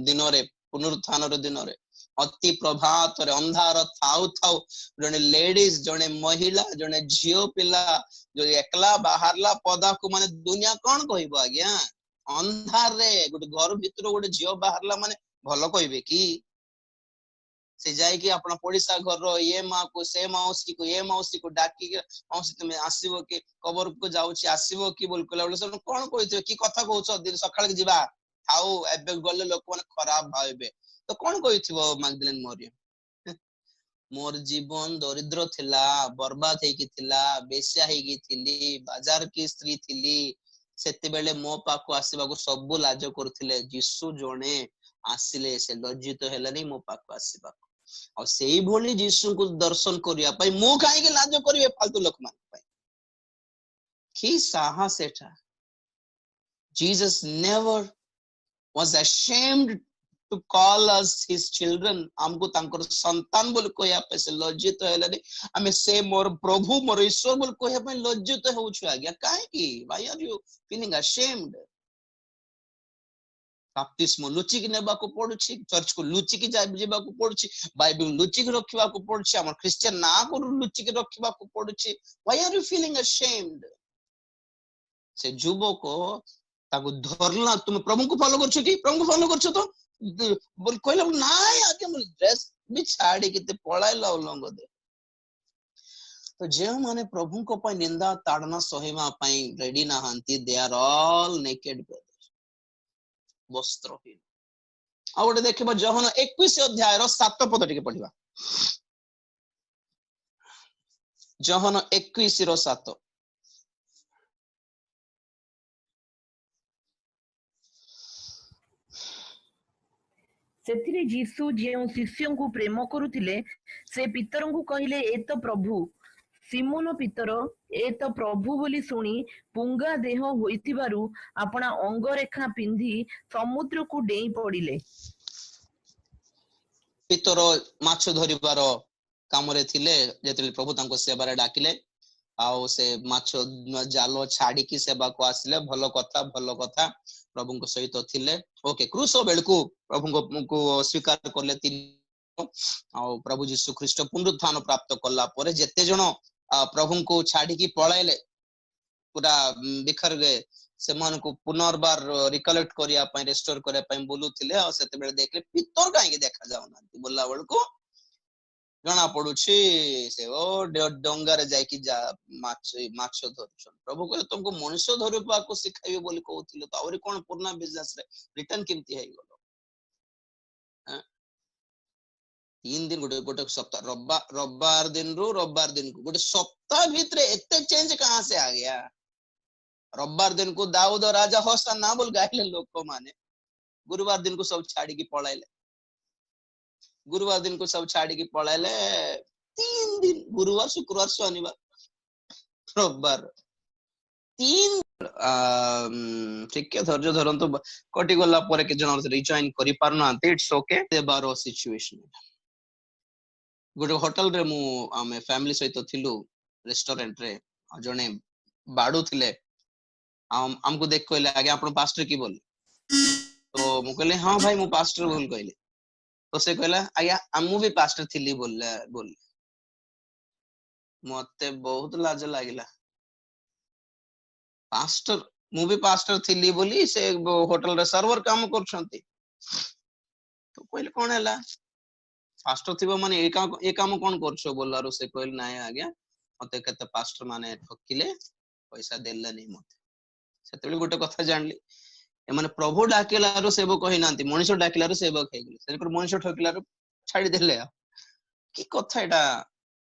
ଦିନରେ, ପୁନରୁତ୍ଥାନର ଦିନରେ ଅତି ପ୍ରଭାତରେ ଅନ୍ଧାର ଥାଉ ଥାଉ ଜଣେ ଲେଡିଜ, ଜଣେ ମହିଳା, ଜଣେ ଝିଅ ପିଲା ଯଦି ଏକଲା ବାହାରିଲା ପଦାକୁ, ମାନେ ଦୁନିଆ କଣ କହିବ ଆଜ୍ଞା? ଅନ୍ଧାରରେ ଗୋଟେ ଘର ଭିତରୁ ଗୋଟେ ଝିଅ ବାହାରିଲା ମାନେ ଭଲ କହିବେ କି? ସେ ଯାଇକି ଆପଣ ପଡିଶା ଘରର ଏ ମାକୁ, ସେ ମାଉସୀକୁ, ଏ ମାଉସୀକୁ ଡାକିକି, ମାଉସୀ ତୁମେ ଆସିବ କି, କବରକୁ ଯାଉଛି ଆସିବ କି ବୋଲି କହିଲା ବେଳେ ସେମାନେ କଣ କହିଥିବେ, କି କଥା କହୁଛ, ଦିନ ସକାଳେ ଯିବା, ଥାଉ ଏବେ ଗଲେ ଲୋକମାନେ ଖରାପ ଭାବିବେ। ତ କଣ କହିଥିବ ମାଗଦଲିନ ମରିୟମ? ମୋର ଜୀବନ ଦରିଦ୍ର ଥିଲା, ବର୍ବାଦ ହେଇକି ଥିଲା, ବେଶ୍ୟା ହେଇକି ଥିଲି, ବାଜାର କି ସ୍ତ୍ରୀ ଥିଲି, ସେତେବେଳେ ମୋ ପାଖକୁ ଆସିବାକୁ ସବୁ ଲାଜ କରୁଥିଲେ। ଯୀଶୁ ଜଣେ ଆସିଲେ, ସେ ଲଜ୍ଜିତ ହେଲେନି ମୋ ପାଖକୁ ଆସିବାକୁ। ଆଉ ସେଇଭଳି ଯୀଶୁଙ୍କୁ ଦର୍ଶନ କରିବା ପାଇଁ ମୁଁ କାହିଁକି ଲାଜ କରିବେ ଫାଲତୁ ଲୋକମାନଙ୍କ ପାଇଁ? କି ସାହସ ଏଟା! Jesus never was ashamed to call us his children। ଆମକୁ ତାଙ୍କର ସନ୍ତାନ ବୋଲି କହିବା ପାଇଁ ସେ ଲଜ୍ଜିତ ହେଲେନି। ଆମେ ସେ ମୋର ପ୍ରଭୁ, ମୋର ଈଶ୍ୱର ବୋଲି କହିବା ପାଇଁ ଲଜ୍ଜିତ ହେଉଛୁ ଆଜ୍ଞା, କାହିଁକି? why are you feeling ashamed? ବାପ୍ତିସ୍ମ ଲୁଚିକି ନେବାକୁ ପଡୁଛି, ଚର୍ଚ୍ଚକୁ ଲୁଚିକି ଯିବାକୁ ପଡୁଛି, ବାଇବେଲ ଲୁଚିକି ରଖିବାକୁ ପଡୁଛି, ଆମର ଖ୍ରୀଷ୍ଟିଆନ ନାଁକୁ ଲୁଚିକି ରଖିବାକୁ ପଡୁଛି। why are you feeling ashamed? ସେ ଯୁବକ ତାକୁ ଧରଲା, ତୁମେ ପ୍ରଭୁଙ୍କୁ ଫଲୋ କରୁଛ କି, ପ୍ରଭୁଙ୍କୁ ଫଲୋ କରୁଛ ତ ବୋଲି କହିଲା, ନାଇଁ ଆଜ୍ଞା ମୁଁ ଡ୍ରେସ ବି ଛାଡିକି ପଳାଇଲା ଉଲ୍ଲଙ୍ଗ ଦେହ। तो जे माने प्रभु को पय निंदा ताड़ना सहेमा पय रेडी नाहंती they are all naked brothers वस्त्रहीन आ गोटे देखिबा जोहन 21 अध्याय रो 7 पद टिके पढिबा जोहन 21 रो 7 ସେଥିରେ ଯୀଶୁ ଯେଉଁ ଶିଷ୍ୟଙ୍କୁ ପ୍ରେମ କରୁଥିଲେ ସେ ପିତରଙ୍କୁ କହିଲେ ଏ ତ ପ୍ରଭୁ। ସିମୋନ ପିତର ଏ ତ ପ୍ରଭୁ ବୋଲି ଶୁଣି ପୁଙ୍ଗା ଦେହ ହୋଇଥିବାରୁ ଆପଣା ଅଙ୍ଗରେଖା ପିନ୍ଧି ସମୁଦ୍ରକୁ ଡେଇଁ ପଡ଼ିଲେ। ପିତର ମାଛ ଧରିବାର କାମରେ ଥିଲେ ଯେତେବେଳେ ପ୍ରଭୁ ତାଙ୍କ ସେବାରେ ଡାକିଲେ ଆଉ ସେ ମାଛ ଜାଲ ଛାଡିକି ସେବାକୁ ଆସିଲେ ଭଲ କଥା ପ୍ରଭୁଙ୍କ ସହିତ ଥିଲେ ଓକେ କ୍ରୁଶ ବେଳକୁ ପ୍ରଭୁଙ୍କୁ ସ୍ୱୀକାର କଲେ ଆଉ ପ୍ରଭୁ ଯୀଶୁ ଖ୍ରୀଷ୍ଟ ପୁନରୁତ୍ଥାନ ପ୍ରାପ୍ତ କଲା ପରେ ଯେତେ ଜଣ ପ୍ରଭୁଙ୍କୁ ଛାଡିକି ପଳାଇଲେ ପୁରା ବିଖରରେ ସେମାନଙ୍କୁ ପୁନର୍ବାର ରିକଲେକ୍ଟ କରିବା ପାଇଁ ରେଷ୍ଟୋର କରିବା ପାଇଁ ବୋଲୁଥିଲେ ଆଉ ସେତେବେଳେ ଦେଖିଲେ ପିତର କାହିଁକି ଦେଖା ଯାଉନାହାନ୍ତି ବୋଲଲା ବେଳକୁ ଜଣା ପଡୁଛି ସେ ଡଙ୍ଗାରେ ଯାଇକି ମାଛ ଧରୁଛନ୍ତି ପ୍ରଭୁ କହିଲେ ତମକୁ ମଣିଷ ଧରିବାକୁ ଶିଖାଇବେ ବୋଲି କହୁଥିଲେ ତ ଆହୁରି କଣ ପୁରୁଣା ବିଜନେସ ରେ ରିଟର୍ନ କେମିତି ହେଇଗଲ 3 दिन ଗୋଟେ ସପ୍ତାହ ରବିବାର ଦିନରୁ ରବିବାର ଦିନକୁ ଗୋଟେ ସପ୍ତାହ ଭିତରେ ଏତେ ଚେଞ୍ଜ कहां से आ गया रविवार दिन को दाऊद और राजा होस्ता ना बोल गाइले लोक माने गुरुवार दिन को सब छाड़ी की पळाइले गुरुवार दिन को सब छाड़ी की पळाइले 3 दिन गुरुवार शुक्रवार शनिवार रविवार 3 ठीक है धैर्य धरंतु कटि गला परे के जन रिजॉइन करि पारनांती इट्स ओके ते बारो सिचुएशन गोटे होटल रे मु आमे फैमिली सहित थिलु रेस्टोरेंट रे जने बाडू थिले हमको देख कहले आगे आपण पास्टर की बोल तो मु कहले हां भाई मु पास्टर बोल कहले तो से कहला आया हमु भी पास्टर थिली बोल मते बहुत लाज लागिला पास्टर मु भी पास्टर थिली बोली से होटल रे सर्वर काम करछंती तो कहले कोन हैला पास्टर थिबो माने ए काम कोन करछो बोलारो से कहले नाय आज्ञा मते केते पास्टर माने ठकिले पैसा देले नै मते सेतबेले गोटे कथा जानली ए माने प्रभु डाकिलारो सेवक कहि नांती मनुष्य डाकिलारो सेवक हेगले सेकर मनुष्य ठकिलारो छाडी देले की कथा एटा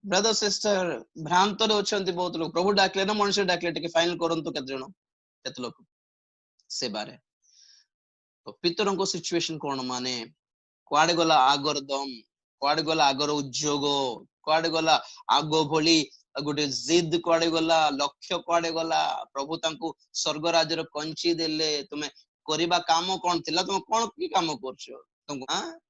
ब्रदर सिस्टर भ्रांत रे अछंती बहुत लोग प्रभु डाकिले ना मनुष्य डाकिले टिके फाइनल करंतु केते जण केते लोग से बारे तो पितरों को सिचुएशन कोन माने क्वाडे गला आगर दम क्वाडे गला आगर उद्योग क्वाडे गला आगो भली गोटे जिद क्वाडे गला लक्ष्य क्वाडे गला प्रभु तांको स्वर्ग राज्यर कंची देले तुमे करिबा काम कोन थिला तुम कोन की काम करछो तुम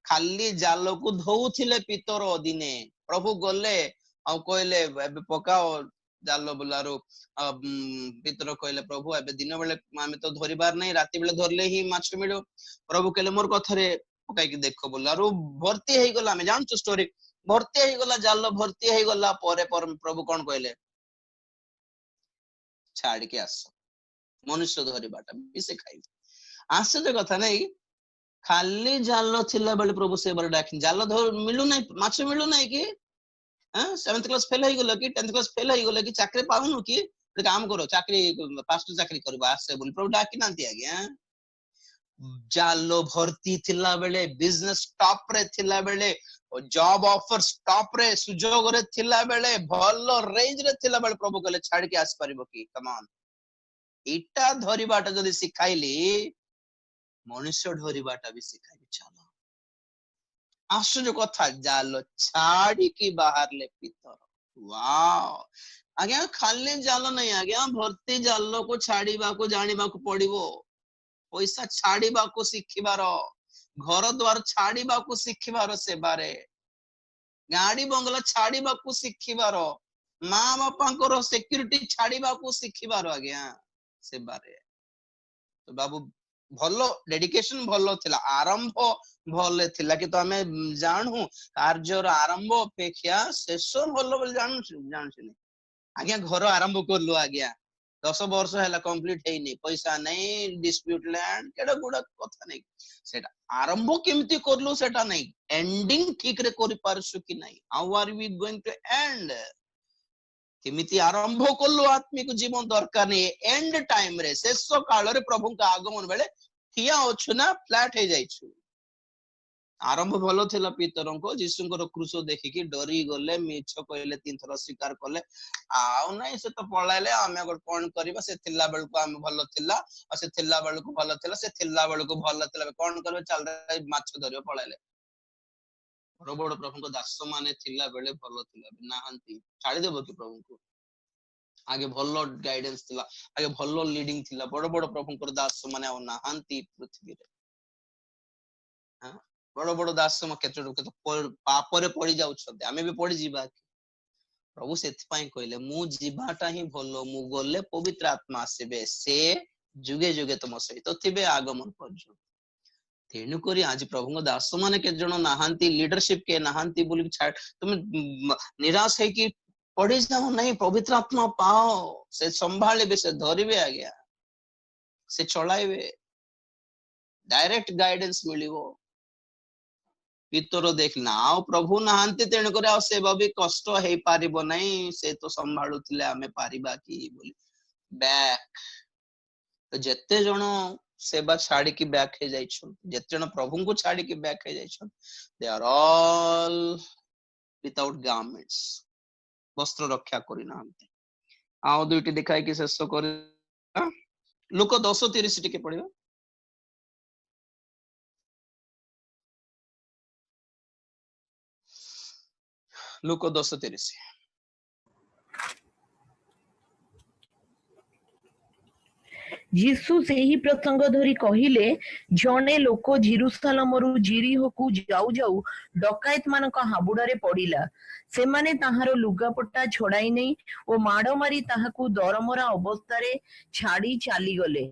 खाली जाल को धोउथिले पितर दिने प्रभु गले आ कहले एबे पकाओ जाल बुलारो पितर कहले प्रभु एबे दिन बेले आमे तो धरिबार नै राति बेले धरले ही माछ मिलो प्रभु कहले मोर कथरे पकाई के देखो बुलारो भर्ती हेई गला आमे जानछु स्टोरी भर्ती हेई गला जाल भर्ती हेई गला परे प्रभु कोन कहले छाड़ के आस मनुष्य धरिबाटा बिसे खाइ आश्चर्य कथा नै खाली जाल थिला बेले प्रभु से बार डाकिन जाल धर मिलु नै माछ मिलु नै कि 7th क्लास फेल होई गेलो कि 10th क्लास फेल होई गेलो कि चाकरी पाउनु कि काम करो चाकरी पास्टर चाकरी करबा आसे बोल प्रभु डाकी नांती आज्ञा जाल भर्ती थिला बेले बिजनेस टॉप रे थिला बेले जॉब ऑफर टॉप रे सुजोग रे थिला बेले भलो रेंज रे थिला बेले प्रभु कहले छाड़ के आस परिबो कि कम ऑन इटा धरिबाटा जदी सिखाइली मनुष्य धरिबाटा भी सिखाइबी चलो आश्चर्य कथा जाल छाड़ी की बाहर ले पितर वाओ आज्ञा खाली जाल नहीं आज्ञा भर्ती जाल को छाड़ीबा को जानिबा को पड़िबो पैसा छाड़ीबा को सिखिबार घर द्वार छाड़ीबा को सिखिबार सेबारे गाड़ी बंगला छाड़ीबा को सिखिबार माँ बापा को सिक्योरिटी छाड़ीबा को सिखिबार आज्ञा सेबारे तो बाबू भलो डेडिकेशन भलो थिला आरंभ भले थिला कि तो हमें जानू कार्यर आरंभ अपेक्षा शेष भलो बोल जानछु आज्ञा घर आरंभ करलु आज्ञा 10 वर्ष हैला कंप्लीट हेई नै पैसा नै डिस्प्यूट लैंड केडा गुडा कथा नै सेटा आरंभ केमती करलु सेटा नै एंडिंग ठीक रे करि पारसु कि नै how are we going to end केमिति आरंभ कलु आत्मिक जीवन दरकार नहीं एंड टाइम रे शेष काल रे प्रभु का आगमन बेले ठिया अछु ना फ्लैट हे जाइछु आरंभ भलो थिला पीतरंको जीसुंकर क्रूस देखिकी डरी गले मिछ कहले तीन थर स्वीकार कले आउ नहीं से तो पळाइले आमे कोन करबा से थिला बेल को आमे भलो थिला आ से थिला बेल को भलो थिला से थिला बेल को भलो थिला कोन करबे चल रे माछ धरियो पळाइले बड़ बड़ प्रभु को दास माने थिला बेले भलो थिला नाहंती छाडी देबो कि प्रभु को आगे भलो गाइडेंस थिला आगे भलो लीडिंग थिला बड़ बड़ प्रभु को दास माने आ नाहंती पृथ्वी रे हां बड़ बड़ दास केते पाप रे पड़ी जाउछते आमे भी पड़ी जीवा प्रभु सेति पई कहले मु जीवाटा ही भलो मु गले पवित्र आत्मा आसीबे से जुगे जुगे तुम सहित थिबे आगमन पर्यंत तेणु करी आज प्रभु दास माने के जण नाहांती लीडरशिप के नाहांती बोली छाड़ तुम निराश है कि पड़ी जाओ नहीं पवित्र आत्मा पाओ से संभाळिबे से धरिबे आ गया से चलाइबे डायरेक्ट गाइडेंस मिलिबो पितर देखना आ प्रभु नाहांती तेणु करे आ सेवा भी कष्ट हे पारिबो नहीं से तो संभाळुथिले आमे पारिबा की बोली बैक तो जत्ते जण सेवा छाड़ी की बैक हे जाइछन जत्ते जण प्रभु को छाड़ी की बैक हे जाइछन they are all without garments वस्त्र रक्षा करि नांते आ दुइटी दिखाई कि शेष कर लूक 10:30 टिके पढिबा लूक 10:30 यीशु सेही प्रसंग धरी कहिले जने लोक जेरुसालेमरु जिरिहोकु जाऊ जाऊ डकायत मानक हाबुडारे पड़िला से माने ताहार लुगापट्टा छड़ाई नहीं ओ माड़ मारी ताहाकु दरमरा अवस्था रे छाड़ी चाली गले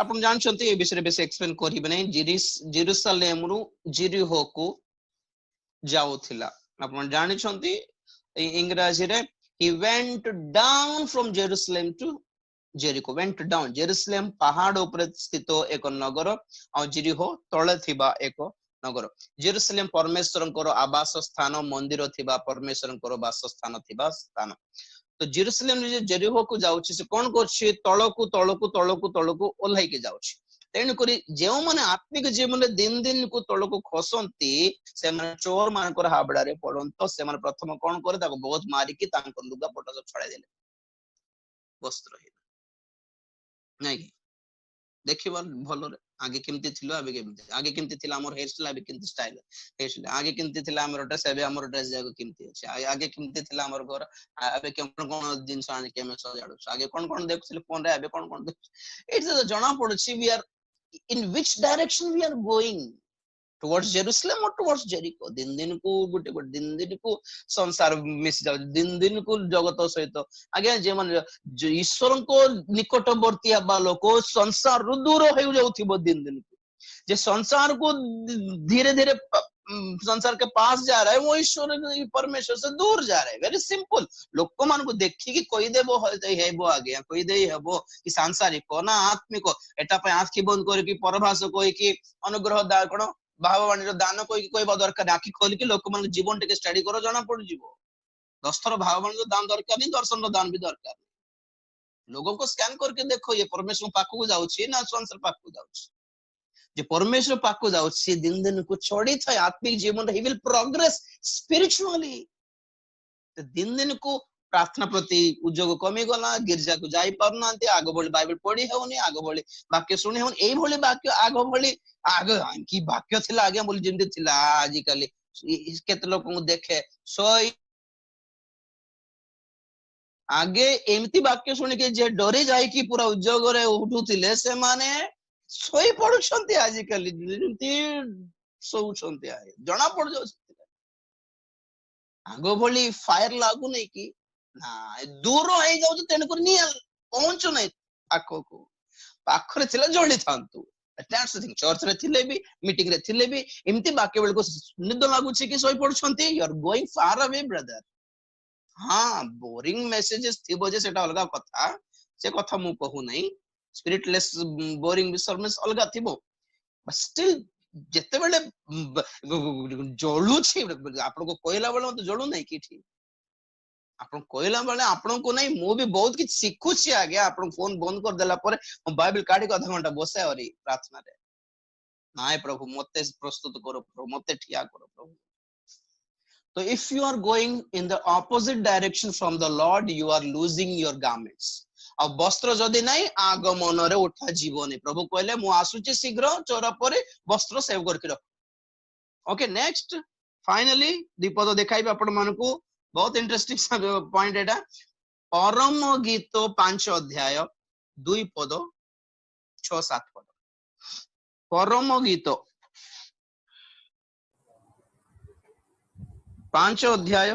आपण जानछंती ए विषय बेस एक्सप्लेन करिबे नै जेरुसालेम रु जिरिहोकु जाउथिला आपण जानिछंती इंग्रजी रे he went down from Jerusalem to Jericho went down Jerusalem पहाड़ ऊपर स्थित एक नगर और जिरिहो तळे थिबा एक नगर जेरुसलेम परमेश्वरंकर आवास स्थान मंदिर थिबा परमेश्वरंकर वास स्थान थिबा स्थान तो जेरुसलेम जे जेरिहो को जाउछि से कोन करछि तळकु तळकु तळकु तळकु ओल्हाई के जाउछि तेणु करी जे माने आत्मिक जीवन दिन दिन को तळकु खसंती से माने चोर मानकर हाबडा रे पड़ंतो से माने प्रथम कोन करे ताको बहुत मारी की तांको लुगा पटा सब छड़ाई देले वस्त्र हे नहीं देखिबा भलो रे आगे केमती थिलो आगे केमती थिला हमर हेयर स्टाइल आगे केमती स्टाइल हेयर स्टाइल आगे केमती थिला हमर ड्रेस अबे हमर ड्रेस जाको केमती अछि आगे केमती थिला हमर घर अबे कोन जिंस आने के में सजाडो आगे कोन देखथिले फोन रे अबे कोन इट्स जणा पड़छि we are in which direction we are going towards Jerusalem or towards Jericho दिन दिन को गुटे दिन दिन को संसार मिस जाउ दिन दिन को जगत सहित आगे जे मन ईश्वर को निकटवर्ती हबा लोक संसार रु दूर हो जाउथिबो दिन दिन को जे संसार को धीरे धीरे संसार के पास जा रहा है वो ईश्वर परमेश्वर से दूर जा रहा है वेरी सिंपल लोक मान को देखि कि कोई देबो हेबो आगे कोई देई हेबो कि सांसारिक ना आत्मिक एटा पे आंख बंद कर कि परभास कोई कि अनुग्रह दा कोन भाववाणी दान कोई कोई दरकार आखि खोल के लोक मान जीवन टिके स्टडी करो जाना पड़ जीवो 10 थर भाववाणी दान दरकार नहीं दर्शन रो दान भी दरकार लोगों को स्कैन करके देखो ये परमेश्वर पाखु जाउछि ना संसार पाखु जाउछि जे परमेश्वर पाखु जाउछि दिन दिन को छोड़ी थाय आत्मिक जीवन ही विल प्रोग्रेस स्पिरिचुअली तो दिन दिन को प्रार्थना प्रति उद्योग कमी गला गिरजा को जाई परनांती आगो बोली बाइबल पढ़ी हेउनी आगो बोली वाक्य सुनी हेउनी एई भोली वाक्य आगो बोली आगो की वाक्य थिला आगे बोली जिंदे थिला आजि काली केते लोक को देखे सोई आगे एमती वाक्य सुनी के जे डरी जाई कि पूरा उद्योग रे उठुथिले से माने सोई पडुछंती आजि काली जिंती सोउछंती आए जणा पड़ जाउ आगो बोली फायर लागू नहीं कि ना दूर हो जाउ तेन कर नि पहुंचो नहीं पाखो को पाखरे थिला जोड़ी थांतु दैट्स द थिंग चर्च रे थिले भी मीटिंग रे थिले भी एमती बाके बेल को निद लागू छी कि सोई पडुछंती you are going far away brother हां बोरिंग मैसेजेस थिबो जे सेटा अलगा कथा से कथा मु कहू नहीं स्पिरिटलेस बोरिंग सर्विस अलगा थिबो बट स्टिल जेते बेले जळू छी आपन को कोइला बेले मत जळू नहीं कि ठीक आपण कहला बेले आपण को नहीं मु भी बहुत किछ सिखुछि आगे आपण फोन बंद कर देला परे बाइबल काढी आधा घंटा बसे और प्रार्थना रे नाय प्रभु मते प्रस्तुत करो प्रभु मते ठिया करो प्रभु तो if you are going in the opposite direction from the Lord you are losing your garments अब वस्त्र जदि नहीं आगमन रे उठा जीवनी प्रभु कहले मु आसुची शीघ्र चोर परे वस्त्र सेव करके रख ओके नेक्स्ट फाइनली दीपद देखाइबे आपण मानकू बहुत इंटरेस्टिंग पॉइंट एटा परम गीत 5 अध्याय 2 पद 6-7 पद परम गीत 5 अध्याय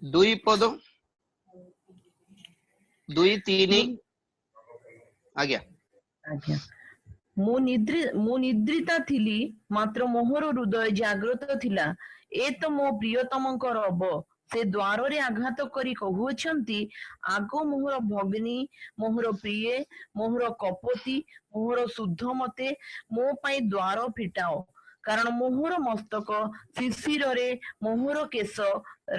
2 पद 2-3 आज्ञा आज्ञा मु निद्रिता थिली मात्र मोहर हृदय जागृत थिला ए तो मो प्रियतमंकर रब से द्वार रे आघात करी कहउछंती आगो मोहर भगिनी मोहर प्रिय मोहर कपति मोहर शुद्ध मते मो पाई द्वार फिटाओ कारण मोहर मस्तक शिशिर रे मोहर केश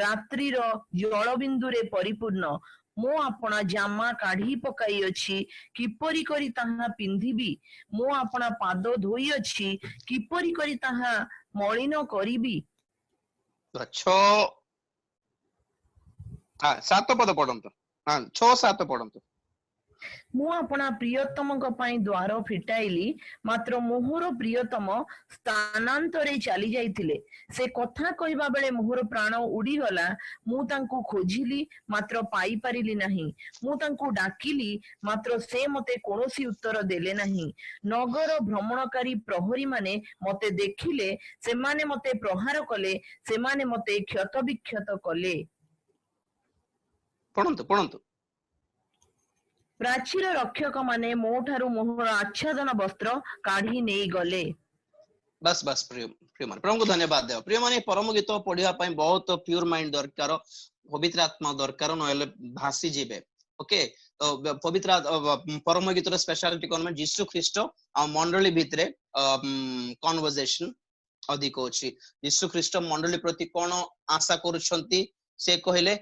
रात्रि रो जल बिंदु रे परिपूर्ण मो अपना जामा काढ़ी पकाई अछि किपरि करी ताहा पिंधिबी मो अपना पाद धोई अछि किपरि करी ताहा मलिन करिबी 7 पद पढंतु 6-7 पढंतु मु अपना प्रियतम पाई द्वार फिटाइली मात्र मोहर प्रियतम स्थानांतरे चली जाइथिले से कथा कहबा बेले मोहर प्राण उड़ी गला मु तांको खोजिली मात्र पाई परिली नहीं मु तांको डाकिली मात्र से मते कोनोसी उत्तर देले नहीं नगर भ्रमणकारी प्रहरी माने मते देखिले से माने मते प्रहार कले से माने मते क्षत विक्षत कले पढंतु प्राचीर रक्षक माने मोठारु मोहर आच्छादन वस्त्र काढ़ी नहीं गले बस बस प्रिय मान प्रभु को धन्यवाद देव प्रिय मान परम गीत पढ़िया पाई बहुत प्योर माइंड दरकार पवित्र आत्मा दरकार नहले भासी जीवे ओके तो पवित्र परम गीतर स्पेशलिटी कोन यीशु ख्रीष्ट आ मंडली भितरे कन्वर्सेशन अधिक अछि यीशु ख्रीष्ट मंडली प्रति कोन आशा करूछंती से कहले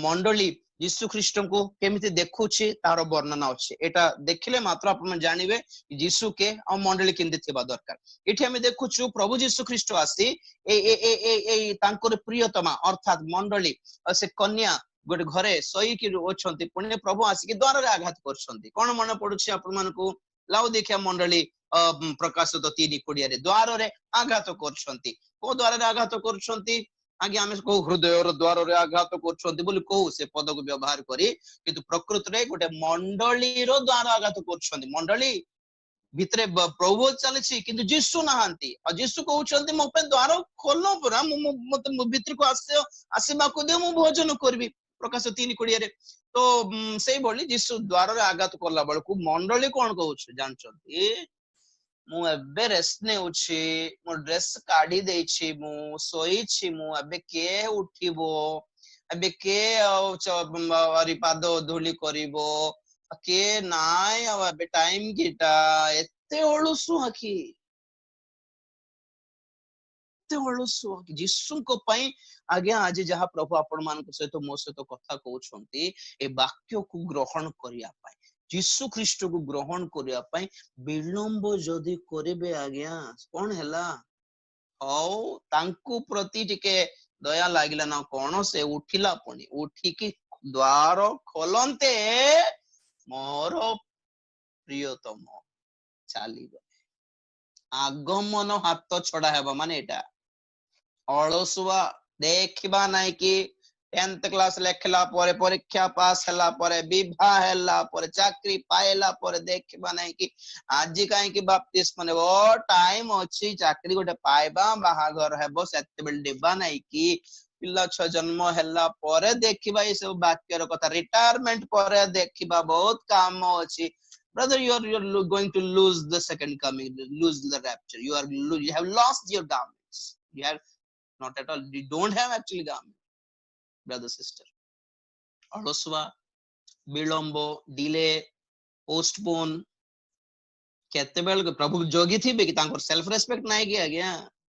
मंडली यीशु ख्रीष्ट को केमिति देखुछि तार वर्णना अछि एटा देखिले मात्र आपण जानिबे यीशु के आ मंडली केमिति थिबा दरकार एठी हम देखुछु प्रभु यीशु ख्रीष्ट आसी ए तांकर प्रियतमा अर्थात मंडली से कन्या गोटे घरे सही कि ओछंती पुणे प्रभु आसी के द्वार रे आघात करछंती कोन मन पडुछि आपण मानको लाउदिकिया मंडली प्रकाशित 3:20 रे द्वार रे आघात करछंती को द्वार रे आघात करछंती आगे आमे को हृदय द्वार रे आघात करछंती बोली को से पद को व्यवहार करी किंतु प्रकृति रे गोटे मंडली रो द्वार आघात करछंती मंडली भितरे प्रभु चलछि किंतु यीशु नहांती और यीशु कहउछंती मो पे द्वार खोलो पुरा मते भीतर को आसीबा को दे मु भोजन करबी प्रकाश 3:20 रे तो सेही बोली यीशु द्वार रे आघात करला बेल को मंडली कोन कहउछ जानछंती मु एबे रेस्ट ने उछि मो ड्रेस काढी देछि मु सोई छि मु एबे के उठिबो एबे के अरि पाद धूली करिवो के नाय एबे टाइम किटा एते ओळुसु आखी एते ओळुसु यीशु को पई आगे आज जहा प्रभु आपण मान को सहित मो सहित कथा कहउछंती ए वाक्य को ग्रहण करिया पाई यीशु ख्रीष्ट को ग्रहण करिया पाई विलंब जदि करिबे आज्ञा कोन हैला हौ तांकु प्रति टिके दया लागिला ना कोन से उठिला पणी उठी की द्वार खोलंते मोर प्रियतम चाली गए आगमन हाथ छड़ा हेबा माने एटा अलसुआ देखिबा नाही कि 10th क्लास लेखला परे परीक्षा पास हला परे विवाह हला परे चाकरी पाएला परे देखिबा नाही कि आज काहे कि बपतिस्मा नेबो टाइम अछि चाकरी गोटे पाइबा बाहा घर हेबो सेते बेल देबा नाही कि पिल्ला छ जन्म हला परे देखिबा ए सब वाक्यर कथा रिटायरमेंट परे देखिबा बहुत काम अछि brother you are going to lose the second coming lose the rapture you have lost your garments you have not at all you don't have actually garments brother sister अलसुआ विलंब डिले पोस्टपोन केते bell प्रभु जोगी थी कि तांकर self respect नाही कि आज्ञा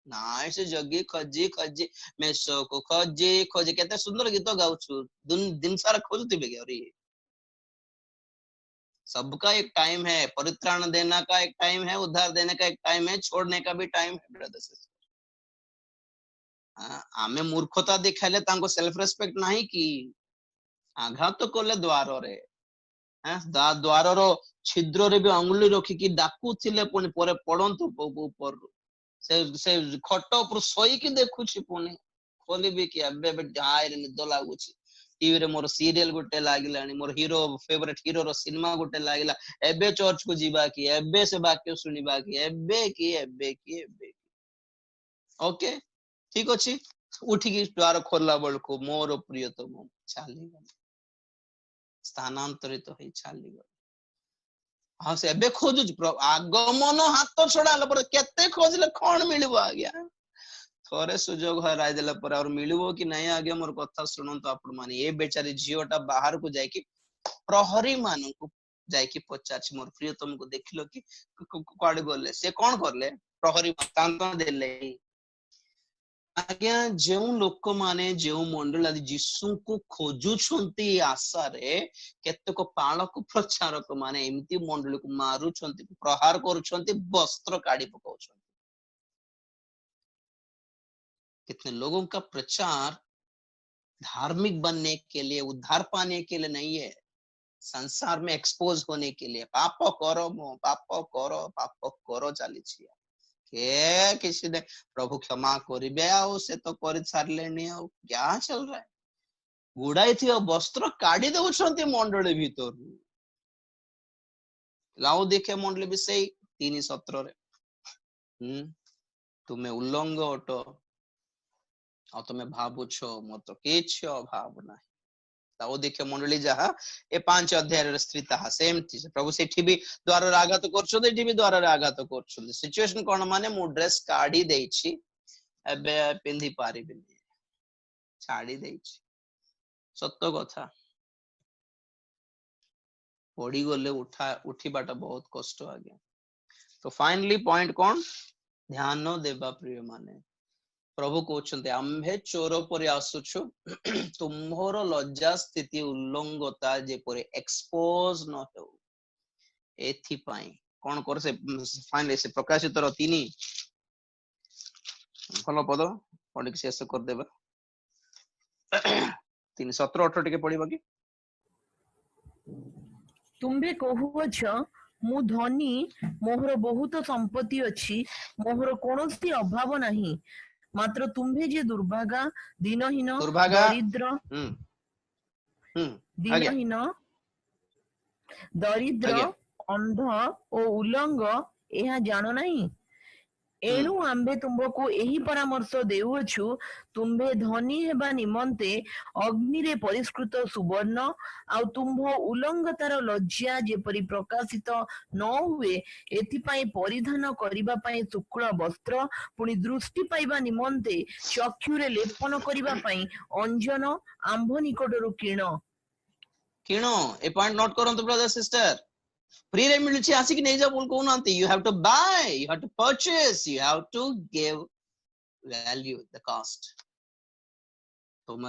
ନାଇଁ ସେ ଜଗି ଖୋଜି ଖୋଜି मेसो को खोजी खोजी केते सुंदर गीत गाउछु दिन सारा खोजुतिबे के अरे सबका एक टाइम है, परित्राण देना का एक टाइम है, उद्धार देने का एक टाइम है, छोड़ने का भी टाइम है ब्रदर्स। आमे मूर्खता दिखाले तांको सेल्फ रेस्पेक्ट नहीं की आघात कले द्वार रे द्वार रो छिद्र रे भी अंगुली रखी की डाकू थिले पुनी परे पड़ंतु ऊपर से खट ऊपर सोई की देखुची पुनी खोली भी कि अबे बे जाय रे निद लागुची टीवी रे मोर सीरियल गुटे लागिलानी मोर हीरो फेवरेट हीरो रो सिनेमा गुटे लागिला एबे चर्च को जीवा की एबे से वाक्य सुनिबा की एबे की ओके ठीक अछि उठी की द्वार खोलला बळको मोर प्रियतम चाली गला स्थानांतरित होई चाली गला हाँ से एबे खोजुच आगमन हाथ छड़ाला पर केते खोजले कोन मिलबो आज्ञा थोरे सुजोग हराय देला पर और मिलबो कि नहीं आज्ञा मोर कथा सुनंतो आपण माने ए बेचारी झियोटा बाहर को जाय कि प्रहरी मान को जाय कि पचाच मोर प्रियतम को देखिलो कि कोड गले से कोन करले प्रहरी तांत देले आज्ञा जो लोक माने जो मंडल आदि जीसु को खोजुछंती आशा रे केतेक पालक प्रचारक माने एमती मंडल को मारुछंती प्रहार करूछंती वस्त्र काढ़ी पकाउछंती कितने लोगों का प्रचार धार्मिक बनने के लिए उद्धार पाने के लिए नहीं है संसार में एक्सपोज होने के लिए पाप करो चली के किसी ने प्रभु क्षमा करिबे आ से तो कर सारलेनी आ क्या चल रहा है गुड़ाई थी वस्त्र काढ़ी दउछंती मंडली भीतर लाओ देखे मंडली भी सही 3:17 रे तुम्हें उल्लंघ अट आ तुम्हें भावुछ मोर तो किछ अभाव नाही ताओ देखे मंडली जहा ए 5 अध्याय रे स्त्री ताहा सेम थी प्रभु सेठी भी द्वार रे आघात करछो एठी भी द्वार रे आघात करछो सिचुएशन कोन माने मु ड्रेस काढी देछि एबे पिंधी पारिबिनी छाड़ी देछि सत्य कथा पड़ी गले उठीबाटा बहुत कष्ट आगे तो फाइनली पॉइंट कोन ध्यान देबा प्रिय माने प्रभु कहते आम्भे चोर पर आसुछु तुम्हर लज्जा स्थिति उल्लंघता जेपरि एक्सपोज न हो एथि पाई कोन कर से फाइनली से प्रकाशित रो 3 भलो पद पढ़ी शेष कर देबा 3:17-18 टिके पढ़िबा कि तुम्भे कहुअछ मु धनी मोहर बहुत संपत्ति अछि मोहर कोनोसी अभाव नाही मात्र तुम्भे जे दुर्भागा दीनहीन दरिद्र दीनहीन दरिद्र अंध ओ उल्लंघ एहा जानो नहीं एणु आम्भे तुमको एही परामर्श देउछु तुम्भे धनी हेबा निमंते अग्नि रे परिष्कृत सुवर्ण आ तुम्भ उल्लंघतार लज्जा जेपरि प्रकाशित न हुए एथि पई परिधान करिबा पई शुक्ल वस्त्र पुनि दृष्टि पाइबा निमंते चक्षु रे लेपन करिबा पई अंजन आंभ निकटरु किण ए पॉइंट नोट करंतु ब्रदर सिस्टर फ्री रे मिलुछि आसी कि नै जा बोल को नांती you have to buy you have to purchase you have to give value the cost तुम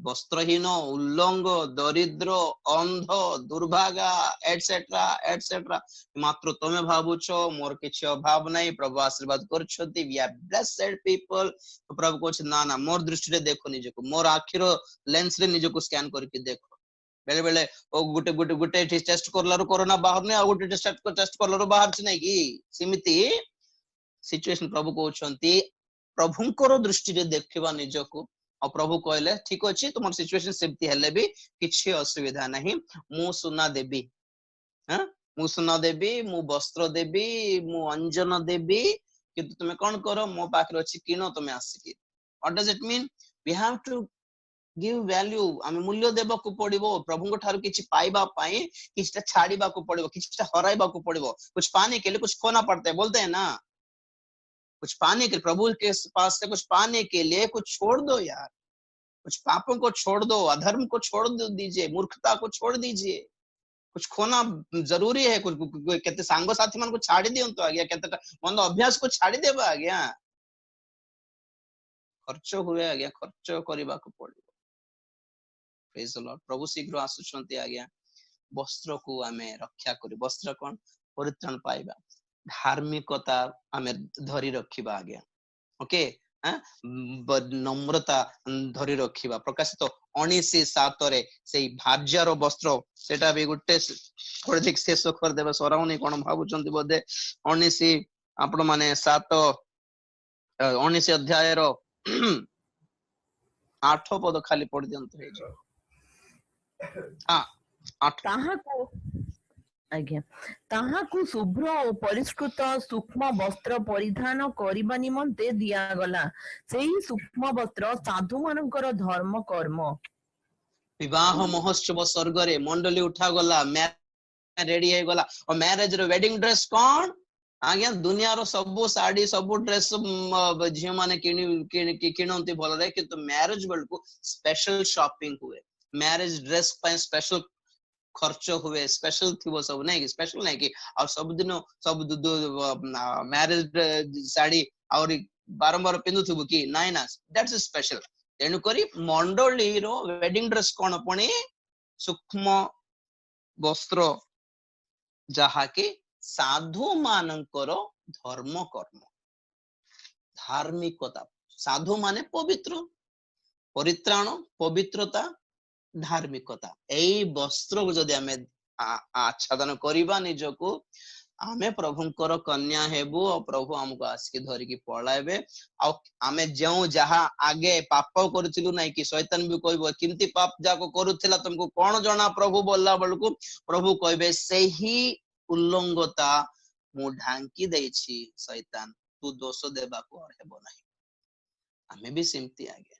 वस्त्रहीन उल्लंघ दरिद्र अंध दुर्भागा एटसेट्रा एटसेट्रा मात्र तुमे भाबुछो मोर किछि अभाव नै प्रभु आशीर्वाद करछथि वी आर ब्लेसेड पीपल तो प्रभु कहछ ना ना मोर दृष्टि रे देखो निजको मोर आखिरो लेंस रे निजको स्कैन करके देखो बेले बेले ओ गुटे गुटे गुटे टेस्ट करलारो कोरोना बाहर नै आ गुटे टेस्ट करलारो बाहर छ नै कि सिमिति सिचुएशन प्रभु कहउछंती प्रभुंकर दृष्टि रे देखिबा निजको और प्रभु कहले ठीक अछि तुमर सिचुएशन सेमती हेले भी किछि असुविधा नहीं मु सुना देबी मु सुना देबी मु वस्त्र देबी मु अंजन देबी किंतु तुमे कोन करो मो पाखरे अछि किनो तुमे आसी what does it mean we have to give value आमे मूल्य देबा को पड़िबो प्रभु ठार किछि पाइबा पई किछटा छाड़ीबा को पड़िबो किछटा हराइबा को पड़िबो कुछ पाने के लिए कुछ खोना पड़ता है बोलते हैं ना कुछ पाने के प्रभु के पास से कुछ पाने के लिए कुछ छोड़ दो यार कुछ पापों को छोड़ दो अधर्म को छोड़ दीजिए मूर्खता को छोड़ दीजिए कुछ खोना जरूरी है कुछ केते सांग साथी मन को छाड़ी दियंतो आज्ञा केते मंद अभ्यास को छाड़ी देबा आज्ञा खर्च हुए आज्ञा खर्च करने को पड़ो। Praise the Lord. प्रभु शीघ्र आसुचंती आज्ञा वस्त्र को आमे रक्षा करी वस्त्र कौन परित्राण पाइबा धार्मिकता आमे धरी रखिबा आज्ञा ओके नम्रता धरी रखिबा प्रकाशित 19:7 रे सेई भार्यार वस्त्र सेटा भी गुटे थोड़े शेष कर देबे सराउनी कोन भाबुचंती बोधे 19 आपण माने 7 19 अध्याय रो 8 पद खाली पढ़ दियंत हे जो हां 8 ताहाकु शुभ्र और परिष्कृत सूक्ष्म वस्त्र परिधान करिबा निमंते दिया गला सेही सूक्ष्म वस्त्र साधु मानकर धर्म कर्म विवाह महोत्सव स्वर्ग रे मंडली उठा गला रेडी हे गला और मैरिज रो वेडिंग ड्रेस कौन आज्ञा दुनिया रो सब साड़ी सब ड्रेस झियो माने किणंती भल रे किंतु मैरिज बेल को स्पेशल शॉपिंग हुए मैरिज ड्रेस पे स्पेशल खर्च हुए स्पेशल थी सब नहीं स्पेशल नहीं कि और सब दिन सब मैरिज साड़ी और बारंबार पिंधुथबु कि नाइ ना दैट्स स्पेशल तेनु करी मंडली रो वेडिंग ड्रेस कोन पणी सूक्ष्म वस्त्र जहा कि साधु मानकर धर्म कर्म धार्मिकता साधु माने पवित्र परित्राण पवित्रता धार्मिकता एई वस्त्र को जदि आमे आच्छादन करिबा निजको आमे प्रभुंकर कन्या हेबु और प्रभु हमको आसके धरि की पळाइबे आ आमे जेउ जहा आगे पाप करथिलु नै कि शैतान भी कहबो किंती पाप जाको करूथिला तुमको कोन जणा प्रभु बोलला बलको प्रभु कहबे सेही उल्लंघता मु ढांकी देछि शैतान तू दोष देबा को हेबो नै आमे भी सिमती आगे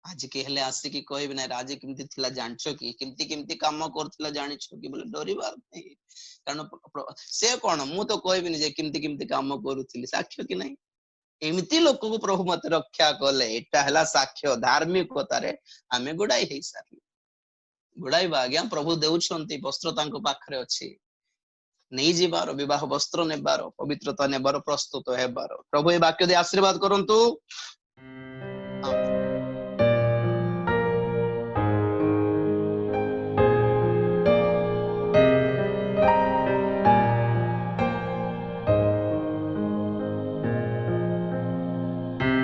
आज के हेले आसी की कहबे नै राजे किंती थिला जानछो कि किंती किंती काम करथिला जानिछो कि बोले डरिबा नै कारण से कोन मु तो कहबे नै जे किंती किंती काम करूथिली साक्ष्य कि नै एमिति लोक को प्रभु मत रक्षा कले एटा हला साक्ष्य धार्मिकता रे आमे गुडाई हे सारी गुडाई बाग्या प्रभु देउछंती वस्त्र तांको पाखरे अछि नै जीवार विवाह वस्त्र नेबार पवित्रता नेबार प्रस्तुत हेबार प्रभु ए वाक्य दे आशीर्वाद करंतु।